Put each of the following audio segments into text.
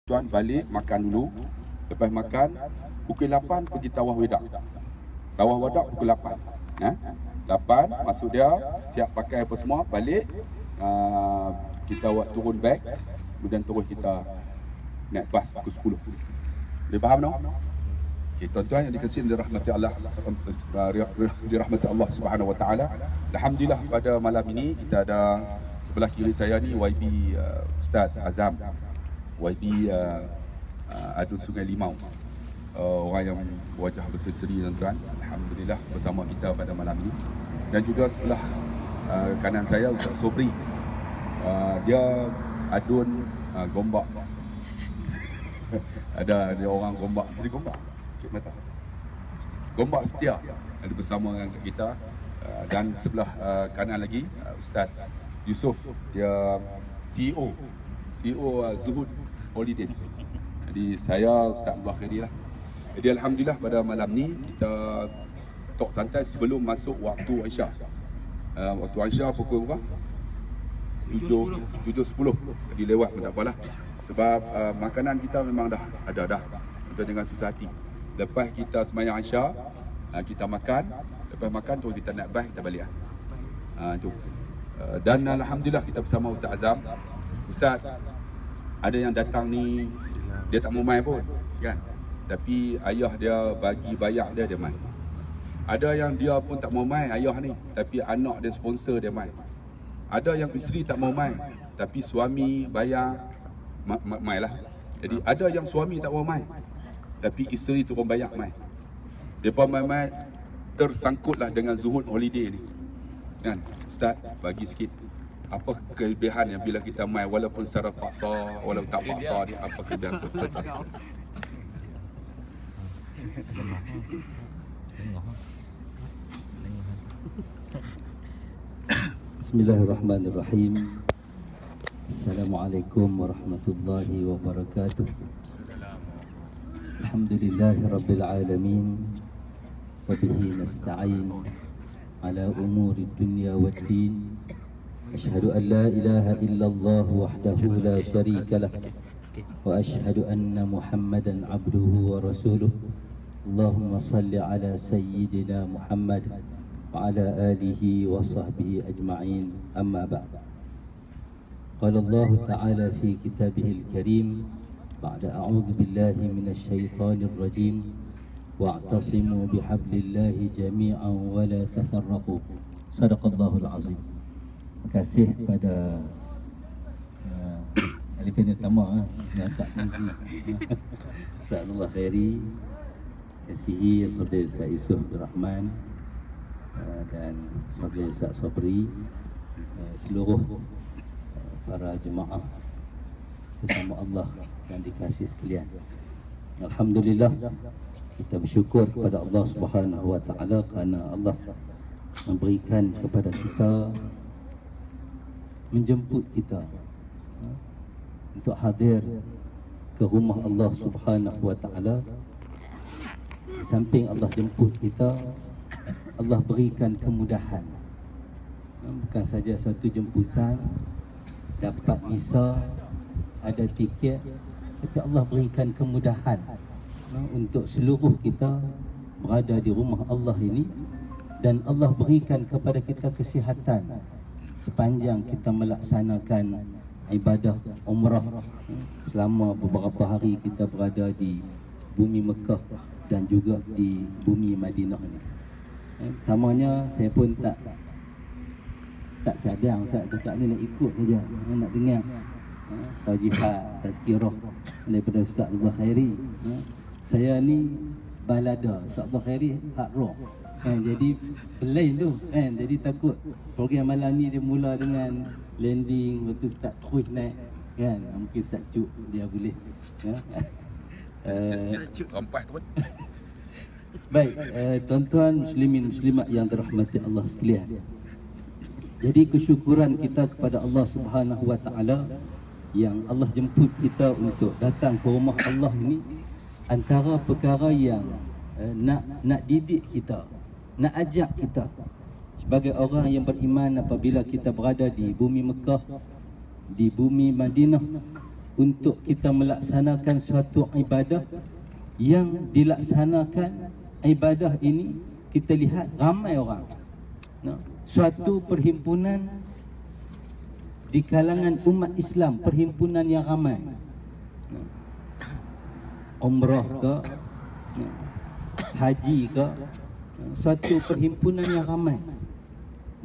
tuan balik makan dulu. Lepas makan pukul 8 pergi tawaf weda. Tawaf weda pukul 8. 8 masuk dia, siap pakai apa semua, balik. Kita buat turun beg, kemudian terus kita naik bas pukul 10. Boleh faham no? Okay, tuan-tuan yang dikasihi dirahmati Allah, dirahmati Allah Subhanahu wa taala. Alhamdulillah pada malam ini kita ada sebelah kiri saya ni YB Ustaz Azam. YB Adun Sungai Limau. Orang yang wajah berseri tuan-tuan. Alhamdulillah bersama kita pada malam ini. Dan juga sebelah kanan saya Ustaz Sobri. Dia adun gombak. Ada orang gombak, jadi gombak. Cik mata. Gombak setia ada bersama dengan kita. Dan sebelah kanan lagi Ustaz Yusof, dia CEO Zuhud Holidays. Jadi saya Ustaz Abdul Khairi lah. Jadi alhamdulillah pada malam ni kita talk santai sebelum masuk waktu Aisyah. Waktu Aisyah pukul berapa? 7.10. Jadi lewat pun tak apalah. Sebab makanan kita memang dah ada untuk dengan susah hati. Lepas kita sembahyang Aisyah, kita makan. Lepas makan terus kita nak bas, kita balik tu. Dan alhamdulillah kita bersama Ustaz Azam. Ustaz, ada yang datang ni dia tak mau main pun kan, tapi ayah dia bagi bayar dia main. Ada yang dia pun tak mau main ayah ni, tapi anak dia sponsor dia main. Ada yang isteri tak mau main, tapi suami bayar main lah. Jadi ada yang suami tak mau main, tapi isteri tu pun bayar main. Depa main-main tersangkutlah dengan Zuhud Holiday ni kan. Ustaz bagi sikit apa kelebihan yang bila kita main walaupun secara paksa, walaupun tak paksa ni, apa kelebihan tu? Bismillahirrahmanirrahim. Assalamualaikum warahmatullahi wabarakatuh. Alhamdulillahirabbil alamin. Wa bihi nasta'in ala umuri dunya waddin. Asyhadu an la ilaha illallah wahdahu la syarika lah. Wa asyhadu anna Muhammadan abduhu wa rasuluh. Allahumma salli ala sayyidina Muhammad wa ala alihi wa sahbihi ajma'in. Amma ba'd. Qala Allah Ta'ala fi kitabihil karim ba'da a'udzu billahi minasy syaithanir rajim wa'tasimu bihablillahi jami'an wa la tafarraqu. Shadaqallahul azim. Terima kasih kepada Alifin Utama yang tak puji Ustaz Abdul Khairi, kasihi Al-Fadhil Ustaz Yusof Abdul Rahman dan Al-Fadhil Ustaz Sobri, seluruh para jemaah bersama Allah yang dikasihi sekalian. Alhamdulillah kita bersyukur kepada Allah Subhanahu wa taala kerana Allah memberikan kepada kita, menjemput kita untuk hadir ke rumah Allah Subhanahu wa taala. Di samping Allah jemput kita, Allah berikan kemudahan. Bukan saja satu jemputan, dapat visa, ada tiket, tapi Allah berikan kemudahan untuk seluruh kita berada di rumah Allah ini. Dan Allah berikan kepada kita kesihatan sepanjang kita melaksanakan ibadah umrah selama beberapa hari kita berada di bumi Mekah dan juga di bumi Madinah ini. Pertamanya saya pun tak cadang, Ustaz cakap ni nak ikut saja, nak dengar taujihat, tazkirah daripada Ustaz Abdul Khairi. Saya ni balada, Ustaz Abdul Khairi hak rock. Jadi lain tu kan, jadi takut program malam ni dia mula dengan landing, lepas tu start terus naik kan. Mungkin Ustaz Cuk dia boleh Rampas tu. Baik, tuan-tuan muslimin muslimat yang dirahmati Allah sekalian. Jadi kesyukuran kita kepada Allah Subhanahu wa taala yang Allah jemput kita untuk datang ke rumah Allah ini, antara perkara yang nak didik kita, nak ajak kita sebagai orang yang beriman apabila kita berada di bumi Mekah, di bumi Madinah, untuk kita melaksanakan suatu ibadah yang dilaksanakan ibadah ini kita lihat ramai orang. Suatu perhimpunan di kalangan umat Islam, perhimpunan yang ramai, umrah ke, haji ke, suatu perhimpunan yang ramai.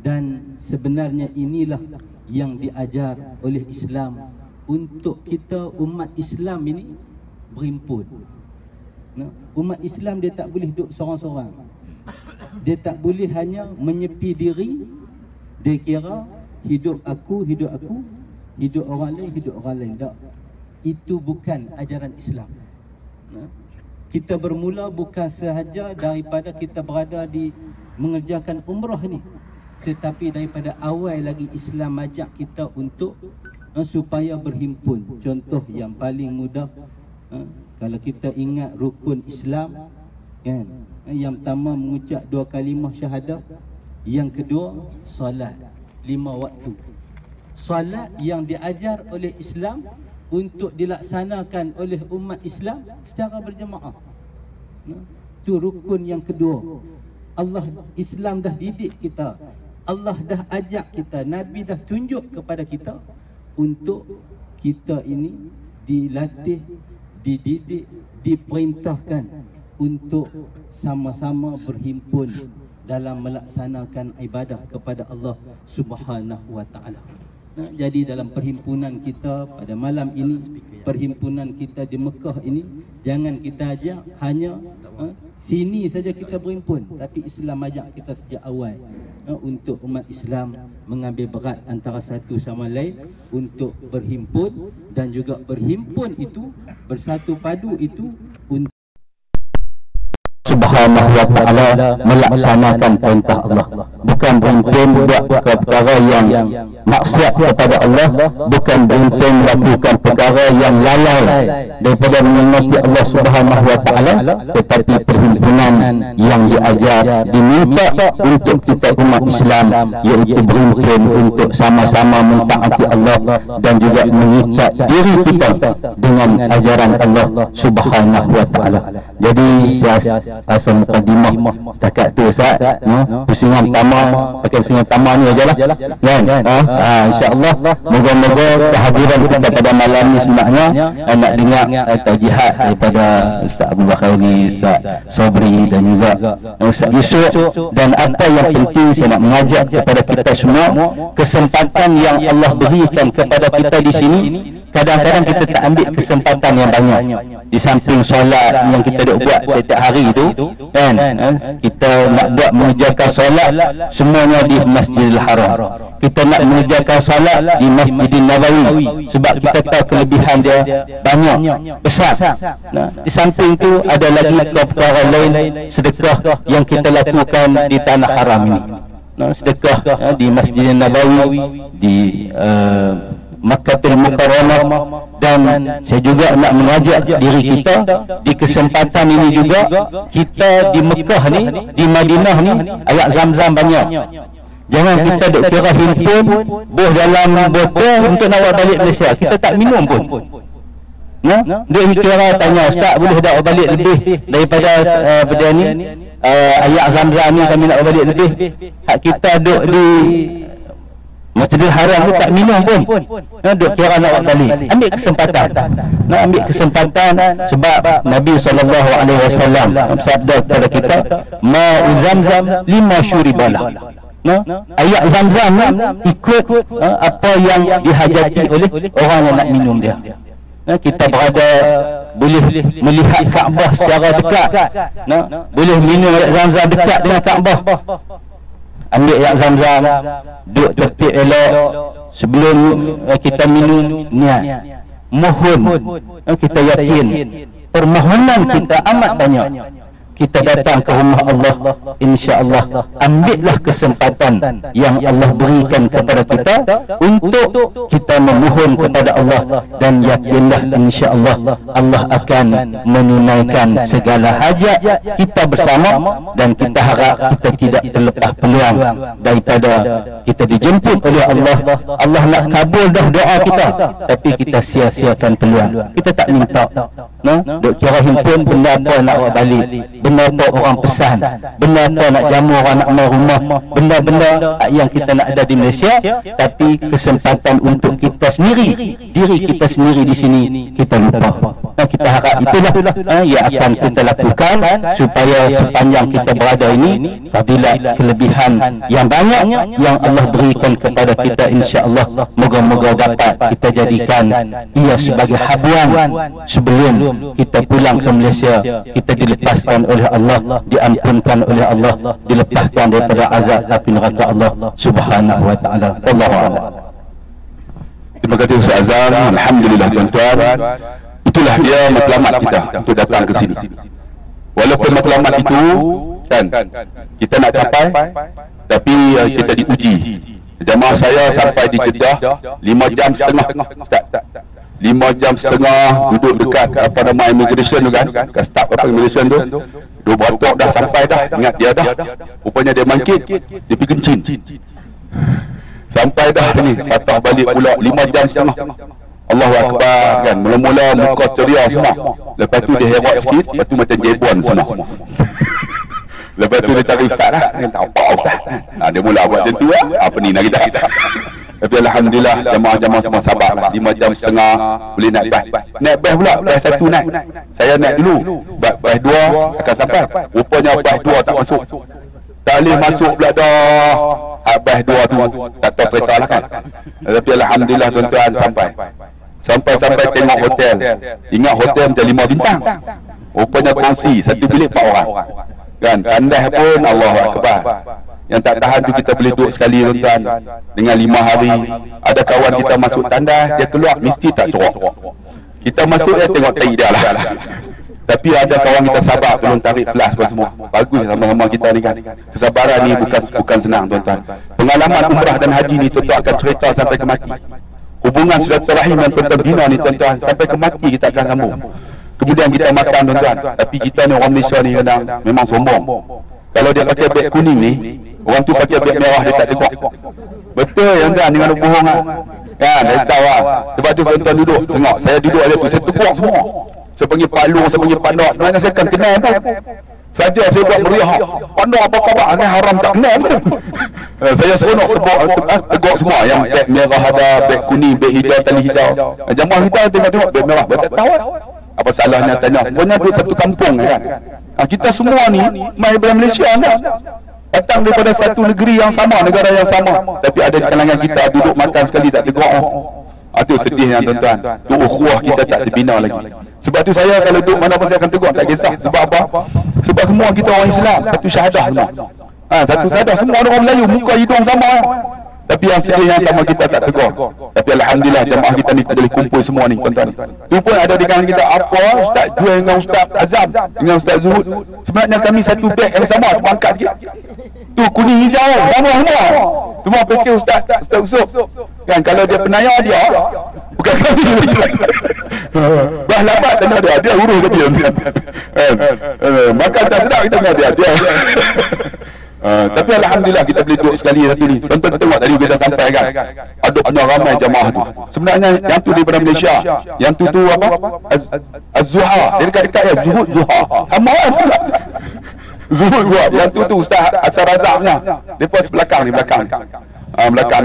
Dan sebenarnya inilah yang diajar oleh Islam untuk kita umat Islam ini berhimpun. Umat Islam dia tak boleh duduk seorang-seorang. Dia tak boleh hanya menyepi diri. Dia kira hidup aku, hidup orang lain. Tak. Itu bukan ajaran Islam. Kita bermula bukan sahaja daripada kita berada di mengerjakan umrah ni, tetapi daripada awal lagi Islam ajak kita untuk supaya berhimpun. Contoh yang paling mudah, kalau kita ingat rukun Islam kan, yang pertama mengucap 2 kalimah syahadah, yang kedua solat 5 waktu. Solat yang diajar oleh Islam untuk dilaksanakan oleh umat Islam secara berjemaah. Itu rukun yang kedua. Islam dah didik kita, Allah dah ajak kita, Nabi dah tunjuk kepada kita untuk kita ini dilatih, dididik, diperintahkan untuk sama-sama berhimpun dalam melaksanakan ibadah kepada Allah Subhanahu wa taala. Jadi dalam perhimpunan kita pada malam ini, perhimpunan kita di Mekah ini, jangan kita ajak hanya sini saja kita berhimpun, tapi Islam ajak kita sejak awal untuk umat Islam mengambil berat antara satu sama lain untuk berhimpun, dan juga berhimpun itu, bersatu padu itu untuk Subhanahu wa ta'ala melaksanakan perintah Allah. Bukan berhimpun buat perkara yang maksiat kepada Allah, bukan berhimpun melakukan perkara yang lalai daripada mengingati Allah Subhanahu wa ta'ala, tetapi perhimpunan yang diajar, diminta untuk kita umat Islam, iaitu berhimpun untuk sama-sama mentaati Allah dan juga mengikat diri kita dengan ajaran Allah Subhanahu wa ta'ala. Jadi asal mukadimah setakat tu Ustaz, pusingan pertama, pakai pusingan pertama ni ajalah kan. InsyaAllah moga-moga kehadiran kita pada malam ni sebenarnya nak dengar tajihat daripada Ustaz Abu Bakhairi, Ustaz Sobri dan juga Ustaz Yusuf. Dan apa yang penting saya nak mengajak kepada kita semua, kesempatan yang Allah berikan kepada kita di sini, kadang-kadang kita tak ambil kesempatan yang banyak. Di samping solat yang kita duk buat setiap hari tu kan, kita nak buat mengerjakan solat semuanya di Masjidil Haram. Kita nak mengerjakan solat di Masjidil Nabawi, sebab kita tahu kelebihan dia banyak, besar. Di samping tu ada lagi perkara lain, sedekah yang kita lakukan di tanah haram ini. Sedekah di Masjidil Nabawi, di Makkahul Mukarramah. Dan saya juga nak mengajak diri kita di kesempatan ini juga, kita di Mekah ni, di Madinah ni, air Zam-Zam banyak. Jangan kita duk kira himpun buh dalam botol untuk nak bawa balik Malaysia, kita tak minum pun. Duk kira tanya, Ustaz boleh tak bawa balik lebih daripada benda ni, air Zam-Zam ni kami nak bawa balik lebih. Hak kita duk di Masjidil Haram tu tak minum pun, duk kira nak buat balik. Ambil kesempatan, nak ambil kesempatan, sebab Nabi SAW sabda kepada kita, ma'u Zamzam lima syuribalah. Air Zamzam ikut apa yang dihajati oleh orang yang nak minum dia. Kita berada, boleh melihat Kaabah secara dekat, boleh minum air Zamzam dekat dengan Kaabah. Ambil air Zam-Zam, duduk tepi elok, sebelum kita minum niat mohon, kita yakin permohonan kita amat banyak. kita datang ke rumah Allah, insya-Allah ambillah kesempatan yang Allah berikan kepada kita untuk kita memohon kepada Allah, dan yakinlah insya-Allah Allah akan menunaikan segala hajat kita bersama, dan kita harap kita tidak terlepas peluang daripada kita dijemput oleh Allah. Allah nak kabul dah doa kita, tapi kita sia-siakan peluang. Kita tak minta, duk kira himpun benda apa nak bawa balik, benda apa orang pesan, benda apa nak jamu orang nak main rumah, benda-benda yang kita nak ada di Malaysia, tapi kesempatan untuk kita sendiri, diri kita sendiri di sini kita lupa. Nah, kita harap itulah yang akan kita lakukan supaya sepanjang kita berada ini, fadilat kelebihan yang banyak yang Allah berikan kepada kita, insya-Allah moga-moga dapat kita jadikan ia sebagai habuan sebelum kita pulang ke Malaysia. Kita dilepaskan oleh Allah, diampunkan oleh Allah, dilepaskan daripada azab api neraka Allah Subhanahu wa taala. Wallahu a'lam. Terima kasih Ustaz Azhar. Alhamdulillah tuan-tuan, itulah dia matlamat kita untuk datang ke sini. Walaupun matlamat itu kan kita nak capai, tapi kita diuji. Jamaah saya sampai di Jeddah 5 jam setengah Ustaz. 5 jam setengah duduk dekat apa nama immigration tu kan, kat staf apa immigration tu, duduk batok dah sampai dah, ingat dia dah, rupanya dia bangkit, dia pergi kencing sampai dah ni, patah balik pula 5 jam setengah. Allahu Akbar kan, mula-mula muka ceria semua, lepas tu dia hebat sikit, lepas tu macam jebon semua lepas tu dia cari ustaz lah, tak apa ustaz, dia mula buat macam tu lah, apa ni nak kita. Tapi alhamdulillah jamaah-jamaah semua sabar lah. 5 jam setengah boleh naik bas. Naik bas pula, bas 1 naik. Saya naik dulu. Bas 2 akan sampai. Rupanya bas 2 tak masuk. Tak boleh masuk pula dah. Bas 2 tu tak tahu kereta lah kan. Tapi alhamdulillah tuan-tuan sampai. Sampai tengok hotel. Ingat hotel macam 5 bintang. Rupanya kongsi 1 bilik 4 orang. Kan, tandas pun Allahu Akbar. Yang tak tahan tu kita boleh duduk sekali tuan-tuan dengan 5 hari. Ada kawan kita masuk tandas, dia keluar mesti tak cerok. Kita masuk dia tengok tahi dia lah. Tapi ada kawan kita sabar, tolong tarik plus apa semua. Bagus sama-sama kita ni kan. Kesabaran ni bukan senang tuan-tuan. Pengalaman umrah dan haji ni tuan-tuan akan cerita sampai ke mati. Hubungan silaturahim yang tuan-tuan bina ni tuan-tuan, sampai ke mati kita akan sambung. Kemudian kita makan tuan-tuan. Tapi kita ni orang Malaysia ni kadang memang sombong. Kalau dia pakai beg kuning ni, orang tu pakai beg merah dia tak tengok. Betul yang tuan, dengan bohong lah. Kan, dia tahu lah. Sebab tu tuan-tuan duduk, tengok. Saya duduk ada tu, saya tegak semua. Saya panggil palung, saya panggil pandak. Sebenarnya saya akan kenal tu. Saja saya buat meriah. Pandak apa khabar, ni haram tak kenal tu. Saya seronok sebab tegak semua. Yang beg merah ada, beg kuning, beg hijau, tali hijau. Jamaah kita tengok-tengok beg merah, dia tak tahu. Apa salahnya tanya. Pokoknya duduk satu kampung kan. Kita semua ni mai daripada Malaysia kan, datang daripada satu negeri yang sama, negara yang sama, tapi ada di kalangan kita duduk makan sekali tak tegak. Itu sedihnya tuan-tuan. Tu ukhuwah kita tak terbina lagi. Sebab tu saya kalau duduk mana pun saya akan tegak, tak kisah. Sebab apa? Sebab semua kita orang Islam, satu syahadah semua. Satu syahadah, semua orang Melayu, muka hidung sama. Tapi yang sedihnya sama kita tak tegur. Tapi alhamdulillah jemaah kita ni boleh kumpul semua ni tuan-tuan. Tu pun ada di kalangan kita, apa Ustaz Jual dengan Ustaz Azam dengan Ustaz Zuhud. Sebenarnya kami satu beg yang sama, angkat sikit. Tu kuning hijau sama semua. Semua fikir Ustaz Usop. Kan kalau dia penayar dia bukan kami. Bah labat tanya dia urus ke dia. Makan tak sedap kita dengan dia. Tapi alhamdulillah kita boleh duduk sekali satu ni. Tuan-tuan tengok tadi kita sampai kan, ada punya ramai jamaah tu. Sebenarnya yang tu daripada Malaysia, yang tu apa? Az-Zuha. Dia dekat-dekat ya, Zuhud Zuha. Sama lah pula. Zuhud Zuha. Yang tu Ustaz Asar Razaknya. Depa belakang ni, belakang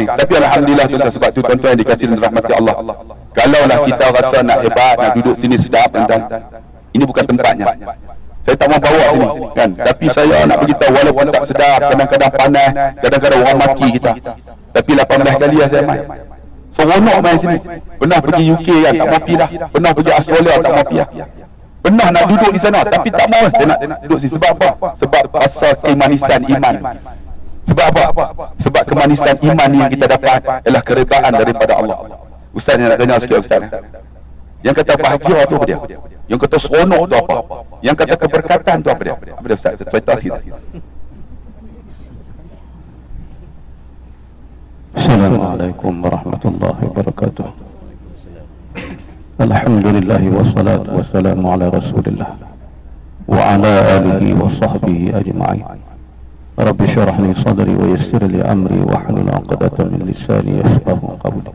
ni. Tapi alhamdulillah tuan-tuan, sebab tu tuan-tuan yang dikasihi rahmati Allah. Kalaulah kita rasa nak hebat, nak duduk sini sedap tuan-tuan, ini bukan tempatnya. Saya tak mau bawa sini kan, tapi saya nak beritahu walaupun tak sedap, kadang-kadang panas, kadang-kadang orang maki kita, tapi 18 kali saya main. Seronok main sini. Pernah pergi UK kan, tak mau pergi dah. Pernah pergi Australia, tak mau pergi dah. Pernah nak duduk di sana, tapi tak mau. Saya nak duduk sini. Sebab apa? Sebab asal kemanisan iman. Sebab apa? Sebab kemanisan iman yang kita dapat ialah keredaan daripada Allah. Ustaz ni nak tanya sikit Ustaz. Yang kata bahagia tu apa dia? Yang kata seronok tu apa? Yang kata keberkatan tu apa dia? Apa dia Ustaz? Cerita sikit. Assalamualaikum warahmatullahi wabarakatuh. Alhamdulillah wassalatu wassalamu ala Rasulillah wa ala alihi wa sahbihi ajma'in. Rabbi syrah li sadri wa yassir li amri wa hlul 'uqdatam min lisani yafqahu qawli.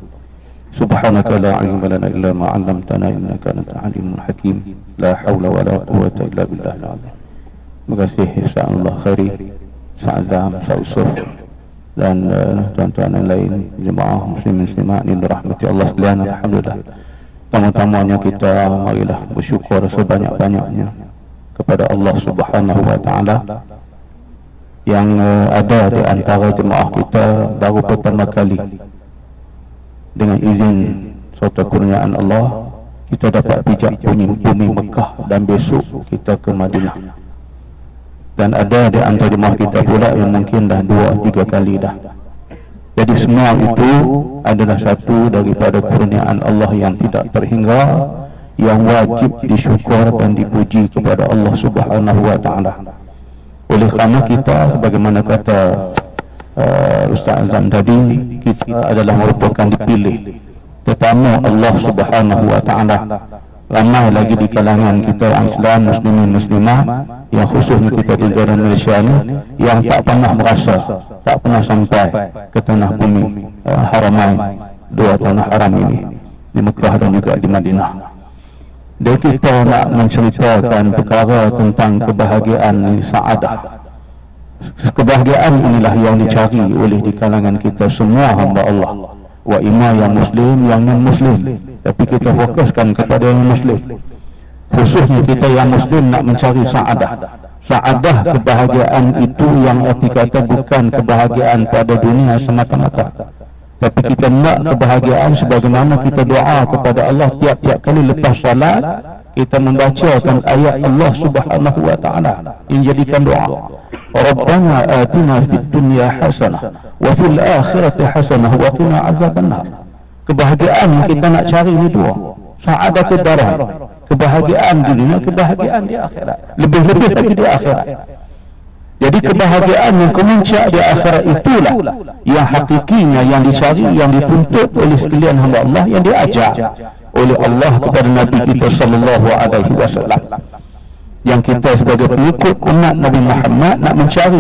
Subhanaka la 'ilma lana illa ma 'allamtana innaka antal 'alimul hakim. La haula wa la quwwata illa billahil 'azim. Terima kasih insyaallah khairi Sa'zam Sa'usuf dan tuan-tuan yang lain, jemaah muslimin muslimat yang dirahmati Allah sekalian. Alhamdulillah, pertama-tamanya kita marilah bersyukur sebanyak-banyaknya kepada Allah Subhanahu wa taala yang ada di antara jemaah kita baru pertama kali dengan izin serta kurniaan Allah kita dapat pijak bumi Mekah, dan besok kita ke Madinah. Dan ada di antara jemaah kita pula yang mungkin dah 2-3 kali dah. Jadi semua itu adalah satu daripada kurniaan Allah yang tidak terhingga, yang wajib disyukur dan dipuji kepada Allah Subhanahu wa taala. Oleh kerana kita, sebagaimana kata Ustaz Azam tadi, kita adalah merupakan dipilih tetamu Allah Subhanahu wa taala. Ramai lagi di kalangan kita Islam, muslimin muslimah, yang khususnya kita di negara Malaysia ni, yang tak pernah merasa, tak pernah sampai ke tanah bumi Haramain, dua tanah haram ini, di Mekah dan juga di Madinah. Dan kita nak menceritakan perkara tentang kebahagiaan sa'adah. Kebahagiaan inilah yang dicari oleh di kalangan kita semua hamba Allah, wa imma yang muslim, yang non muslim. Tapi kita fokuskan kepada yang muslim. Khususnya kita yang muslim nak mencari sa'adah. Sa'adah, kebahagiaan itu yang arti kata bukan kebahagiaan pada dunia semata-mata, tapi kita nak kebahagiaan sebagaimana kita doa kepada Allah tiap-tiap kali lepas salat. Kita membacakan ayat Allah Subhanahu wa taala yang jadikan doa. Rabbana atina fid dunya hasanah wa fil akhirati hasanah wa qina azabannar. Kebahagiaan yang kita nak cari ni dua. Sa'adatul darar, kebahagiaan di dunia, kebahagiaan di akhirat. Lebih-lebih lagi di akhirat. Jadi kebahagiaan yang kemuncak di akhirat itulah yang hakikinya, yang dicari, yang dituntut oleh sekalian hamba Allah, yang diajar oleh Allah kepada Nabi kita sallallahu alaihi wasallam. Yang kita sebagai pengikut umat Nabi Muhammad nak mencari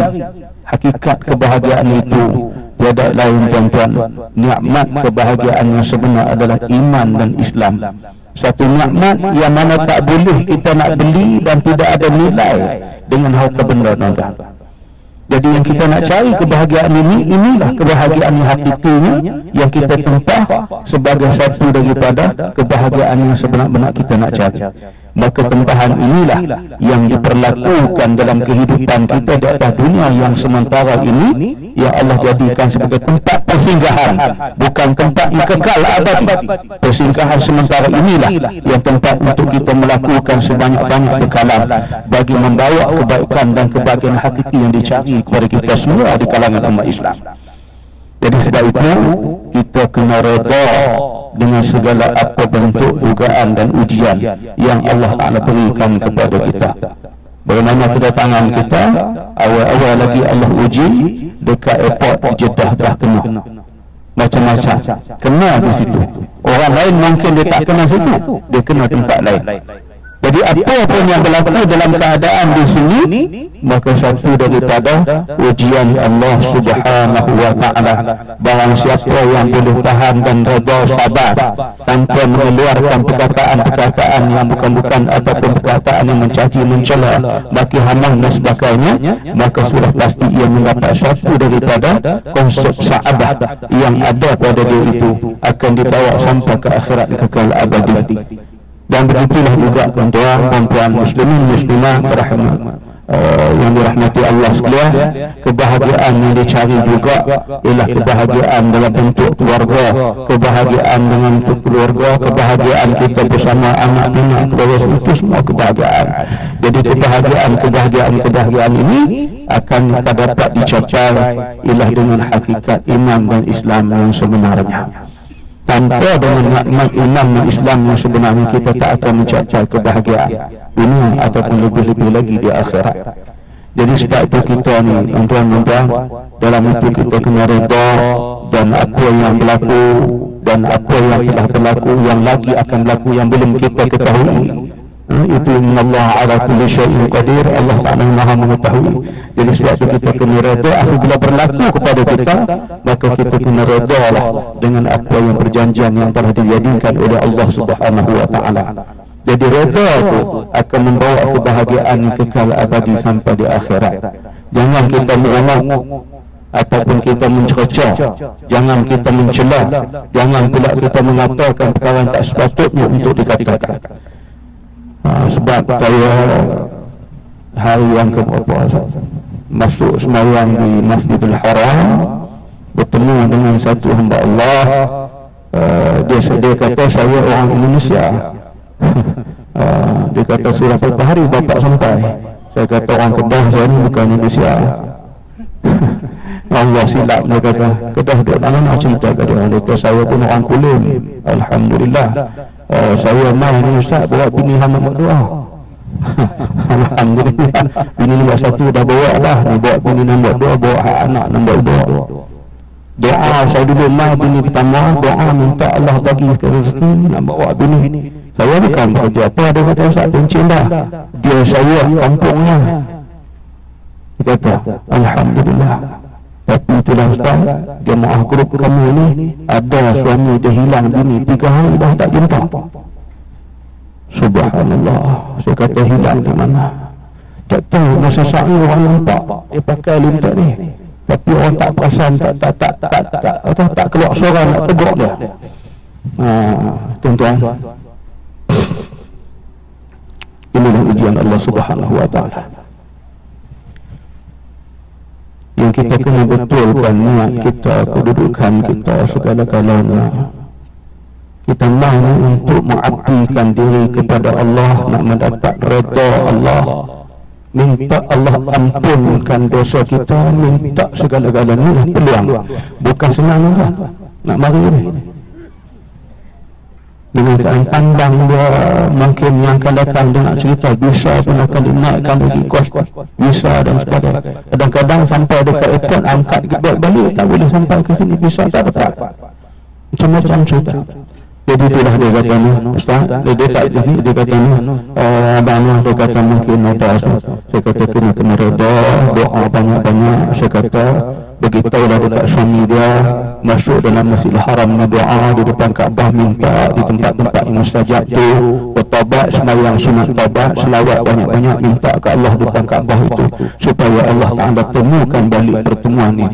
hakikat kebahagiaan itu. Tiada lain tuan-tuan, nikmat kebahagiaan yang sebenar adalah iman dan Islam. Satu nikmat yang mana tak boleh kita nak beli dan tidak ada nilai dengan harta benda, tuan-tuan. Jadi yang kita nak cari kebahagiaan ini, inilah kebahagiaan yang hakikinya, yang kita tempah sebagai satu daripada kebahagiaan yang sebenar-benar kita nak cari. Maka tempahan inilah yang diperlakukan dalam kehidupan kita di atas dunia yang sementara ini, yang Allah jadikan sebagai tempat persinggahan, bukan tempat yang kekal abadi. Persinggahan sementara inilah yang tempat untuk kita melakukan sebanyak-banyak bekalan bagi membawa kebaikan dan kebahagiaan hakiki yang dicari kepada kita semua di kalangan umat Islam. Jadi sebab itu kita kena reda dengan segala apa bentuk dugaan dan ujian yang Allah Ta'ala berikan kepada kita. Bagaimana kedatangan kita, awal-awal lagi Allah uji dekat airport di Jeddah dah kena macam-macam, kena di situ. Orang lain mungkin dia tak kena situ, dia kena tempat lain. Jadi apa pun yang berlaku dalam keadaan di sini, maka satu daripada ujian Allah Subhanahu wa taala. Barang siapa yang boleh tahan dan redha sabar tanpa mengeluarkan perkataan-perkataan yang bukan-bukan ataupun perkataan yang mencaci mencela, bagi halang dan sebagainya, maka sudah pasti ia mendapat satu daripada konsep sa'adah yang ada pada dia itu, akan dibawa sampai ke akhirat kekal abadi. Dan begitulah juga tuan-tuan muslimin muslimah yang dirahmati Allah sekalian, kebahagiaan yang dicari juga ialah kebahagiaan dalam bentuk keluarga, kebahagiaan dengan bentuk keluarga, kebahagiaan kita bersama anak-anak, keluarga, itu semua kebahagiaan. Jadi kebahagiaan ini akan dapat dicapai ialah dengan hakikat iman dan Islam yang sebenarnya. Tanpa dengan nikmat iman Islam yang sebenarnya kita tak akan mencapai kebahagiaan dunia ataupun lebih-lebih lagi di akhirat. Jadi sebab itu kita ni tuan-tuan, dalam itu kita kena redha dan apa yang berlaku dan apa yang telah berlaku, yang lagi akan berlaku yang belum kita ketahui. Itu Allah ala kulli syai'in qadir, Allah Ta'ala Maha mengetahui. Jadi sebab itu kita kena redha apabila berlaku kepada kita, maka kita kena redha lah dengan apa yang perjanjian yang telah dijadikan oleh Allah Subhanahu wa Ta'ala. Jadi redha itu akan membawa kebahagiaan kekal abadi sampai di akhirat. Jangan kita mengamuk ataupun kita mencerca, jangan kita mencela, jangan pula kita mengatakan perkara yang tak sepatutnya untuk dikatakan. Sebab saya hari yang keberapa masuk sembahyang di Masjidil Haram, bertemu dengan satu hamba Allah. Dia kata saya orang Indonesia. Dia kata surah berapa hari bapak sampai? Saya kata orang Kedah, saya ni bukan Indonesia. Allah silap, dia kata Kedah duduk mana nak cerita ke dia. Dia kata saya pun orang Kulim, alhamdulillah. Saya main ni Ustaz bawa bini hamba berdoa. Alhamdulillah, bini nombor satu dah bawa dah. Ni bawa bini nombor dua, bawa anak nombor dua. Doa saya dulu main bini pertama, doa minta Allah bagi ke rezeki nak bawa bini. Saya bukan bekerja apa, dia kata Ustaz pencin dah. Dia saya kampungnya. Dia kata alhamdulillah. Tapi itulah Ustaz, jemaah grup kami ni ada suami dia hilang bini 3 hari dah tak jumpa. Subhanallah. Saya kata hilang di mana? Tak tahu, masa saat ni orang nampak dia pakai lintak ni, tapi orang tak perasan, tak keluar suara nak tegur dia. Tuan-tuan, inilah ujian Allah Subhanahu wa Ta'ala. Yang kita kena betulkan niat kita, kedudukan kita, segala-galanya. Kita mahu untuk mengabdikan diri kepada Allah, nak mendapat redha Allah, minta Allah ampunkan dosa kita, minta segala-galanya. Peluang bukan senang lah nak mari ni. Dengan keadaan pandang dia, mungkin yang akan datang dia nak cerita bisa pun akan dinaikkan lagi kos bisa dan sebagainya. Kadang-kadang sampai dekat airport angkat balik tak boleh sampai ke sini, bisa tak dapat, macam-macam cerita. Jadi itulah dia kata ni Ustaz, dia tak ni, dia kata ni abang dia kata mungkin ada. Saya kata kena redha, doa banyak-banyak. Saya kata beritahulah dekat suami dia masuk dalam Masjidil Haram ni, doa di depan Kaabah, minta di tempat-tempat yang mustajab tu, bertaubat, sembahyang sunat taubat, selawat banyak-banyak, minta ke Allah depan Kaabah itu supaya Allah Ta'ala temukan balik pertemuan ni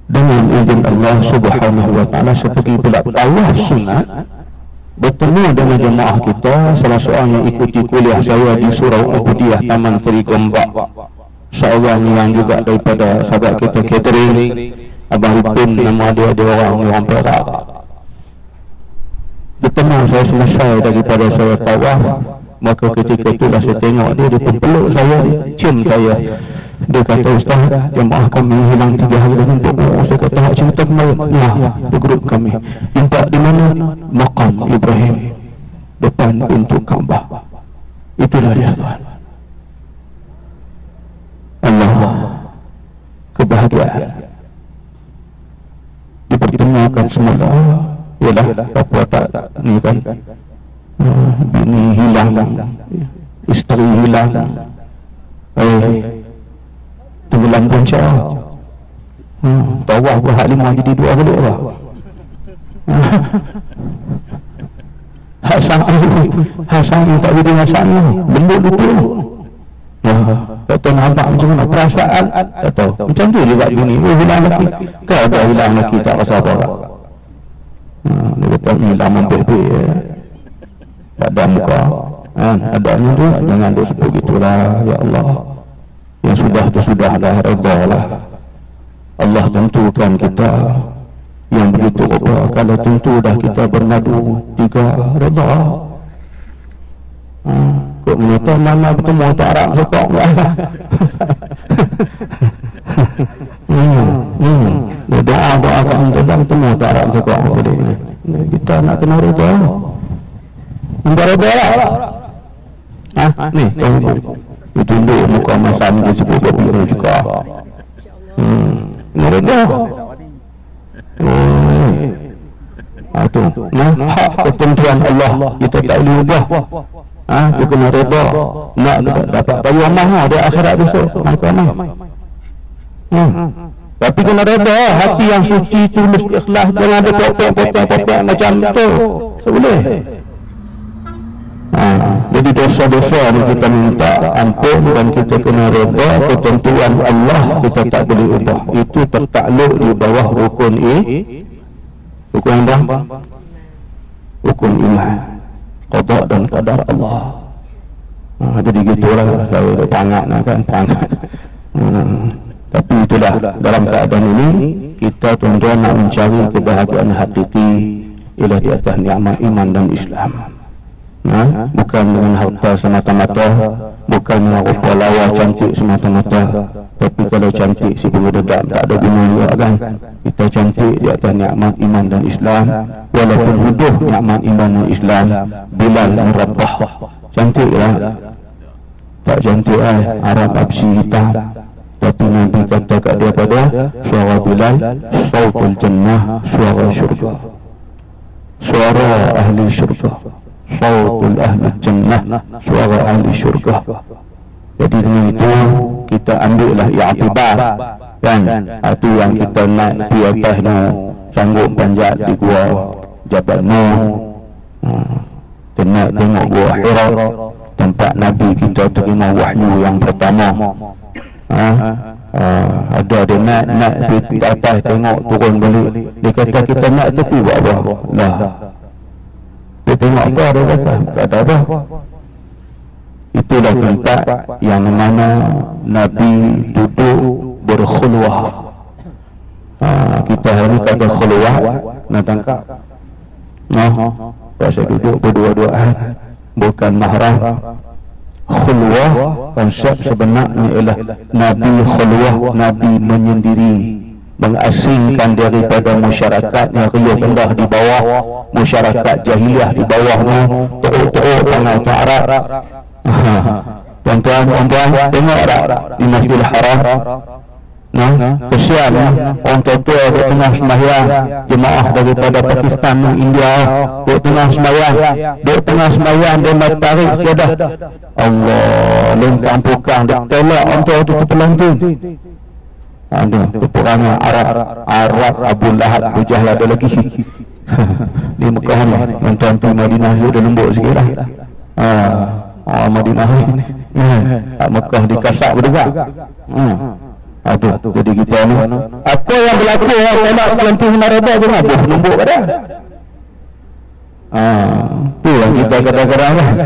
dengan izin Allah Subhanahu wa Ta'ala. Seperti pula tawaf sunat, bertemu dengan jemaah kita. Salah seorang yang ikuti kuliah saya di Surau Ubudiyah Taman Seri Gombak, seorang yang juga daripada sahabat kita catering, Abang Ipin nama dia orang Perak. Bertemu saya selesai daripada saya tawaf, maka ketika itulah saya tengok dia pun peluk saya, cium saya. Dia kata Ustaz, jemaah kami hilang 3 hari dah jumpa. Saya kata nak cerita kemarin. Ya, di grup kami jumpa di mana? Maqam Ibrahim, depan pintu Kaabah. Itulah dia Tuhan. Allah, kebahagiaan dipertemukan semula. Yalah, apa tak ni kan, bini hilang, isteri hilang, tenggelam punca, tawaf berhak 5 jadi 2 balik lah. Hasan tak boleh dengan sana, lembut lupa. Tak tahu nampak macam mana perasaan, tak tahu macam tu juga bini hilang lagi. Kau ada hilang lagi tak rasa apa-apa. Dia kata hilang mampir-mampir, tak ada muka, adanya tu jangan dia sebut gitulah. Ya Allah, yang sudah tu sudahlah, redha lah. Allah tentukan kita yang begitu apa. Kalau tentu dah kita bernadu 3, redha. Kok menyata mana bertemu tak Arab sekok lah. Doa akan datang temu tak ada cakap apa dia. Kita nak kena reda. Minta reda lah. Ni tunjuk muka masa ni sebut biru juga. Ni reda. Tu, hak ketentuan Allah kita tak boleh ubah. Dia kena reda. Nak dapat bayar mahal di akhirat besok. Mahkamah. Tapi kena reda, hati yang suci, tulus, ikhlas, jangan ada potong-potong macam tu. Boleh. Jadi dosa-dosa ni kita minta ampun dan kita kena reda. Ketentuan Allah kita tak boleh ubah. Itu tertakluk di bawah rukun rukun apa? Rukun iman, qada dan qadar Allah. Jadi gitulah kalau ada pangat kan pangat. Tapi itulah dalam keadaan ini kita tuan-tuan nak mencari kebahagiaan hakiki ialah di atas nikmat iman dan Islam. Bukan dengan harta semata-mata, bukan dengan rupa lawa cantik semata-mata. Tapi kalau cantik si penggedam tak ada guna juga kan. Kita cantik di atas nikmat iman dan Islam. Walaupun huduh nikmat iman dan Islam, Bilal dan Rabah cantiklah. Tak cantik Arab absi hitam. Tapi Nabi kata kat dia pada suara Bilal, sautul jannah, suara syurga, suara ahli syurga. Sautul ahli jannah, suara ahli syurga. Jadi dengan itu kita ambillah i'tibar kan. Itu yang kita naik di atas ni, sanggup panjat di gua Jabal Nur, kena tengok gua Hira, tempat Nabi kita terima wahyu yang pertama. Ada dia naik di atas tengok turun balik. Dia kata kita naik tepi buat apa? Lah. Dia tengok apa dia kata? Tak ada apa. Itulah tempat yang mana Nabi duduk berkhulwah. Kita hari ni kata khulwah, nak tangkap. Pasal duduk berdua-duaan, bukan mahram. Khulwah konsep sebenarnya ialah Nabi khulwah, Nabi menyendiri, mengasingkan daripada masyarakat yang riuh rendah di bawah, masyarakat jahiliah di bawahnya, teruk-teruk tangan Arab. Tuan-tuan, tengok tak di Masjidil Haram? Kesian orang tua-tua di tengah sembahyang, jemaah daripada Pakistan, India di tengah sembahyang dia nak tarik sejadah. Allah lempang pukang dia tolak orang tua tu terpelanting. Ada peperangan Arab Abu Lahab, Abu Jahal ada lagi di Mekah ni. Tuan-tuan tu Madinah dia lembut sikit lah. Madinah ni Mekah dikasak berdekat. Jadi kita ni apa yang berlaku orang tolak pelanting narada jangan apa lembut pada. Tu yang kita kadang-kadang kan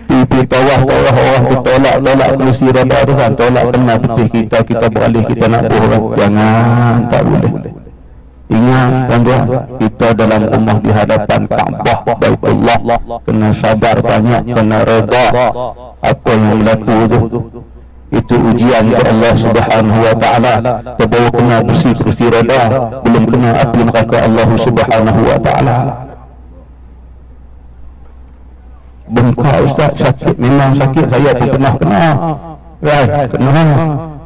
pipi tawah orang tolak kerusi rada tu kan, tolak kena putih kita beralih kita nak orang. Jangan, tak boleh. Ingat tuan-tuan, kita dalam rumah di hadapan Kaabah Baitullah, kena sabar banyak, kena reda apa yang berlaku tu. Itu ujian dari Allah Subhanahu wa taala. Baru kena kursi reda, belum kena api neraka Allah Subhanahu wa taala. Bengkak ustaz, sakit, memang sakit, saya pun pernah kena. Kena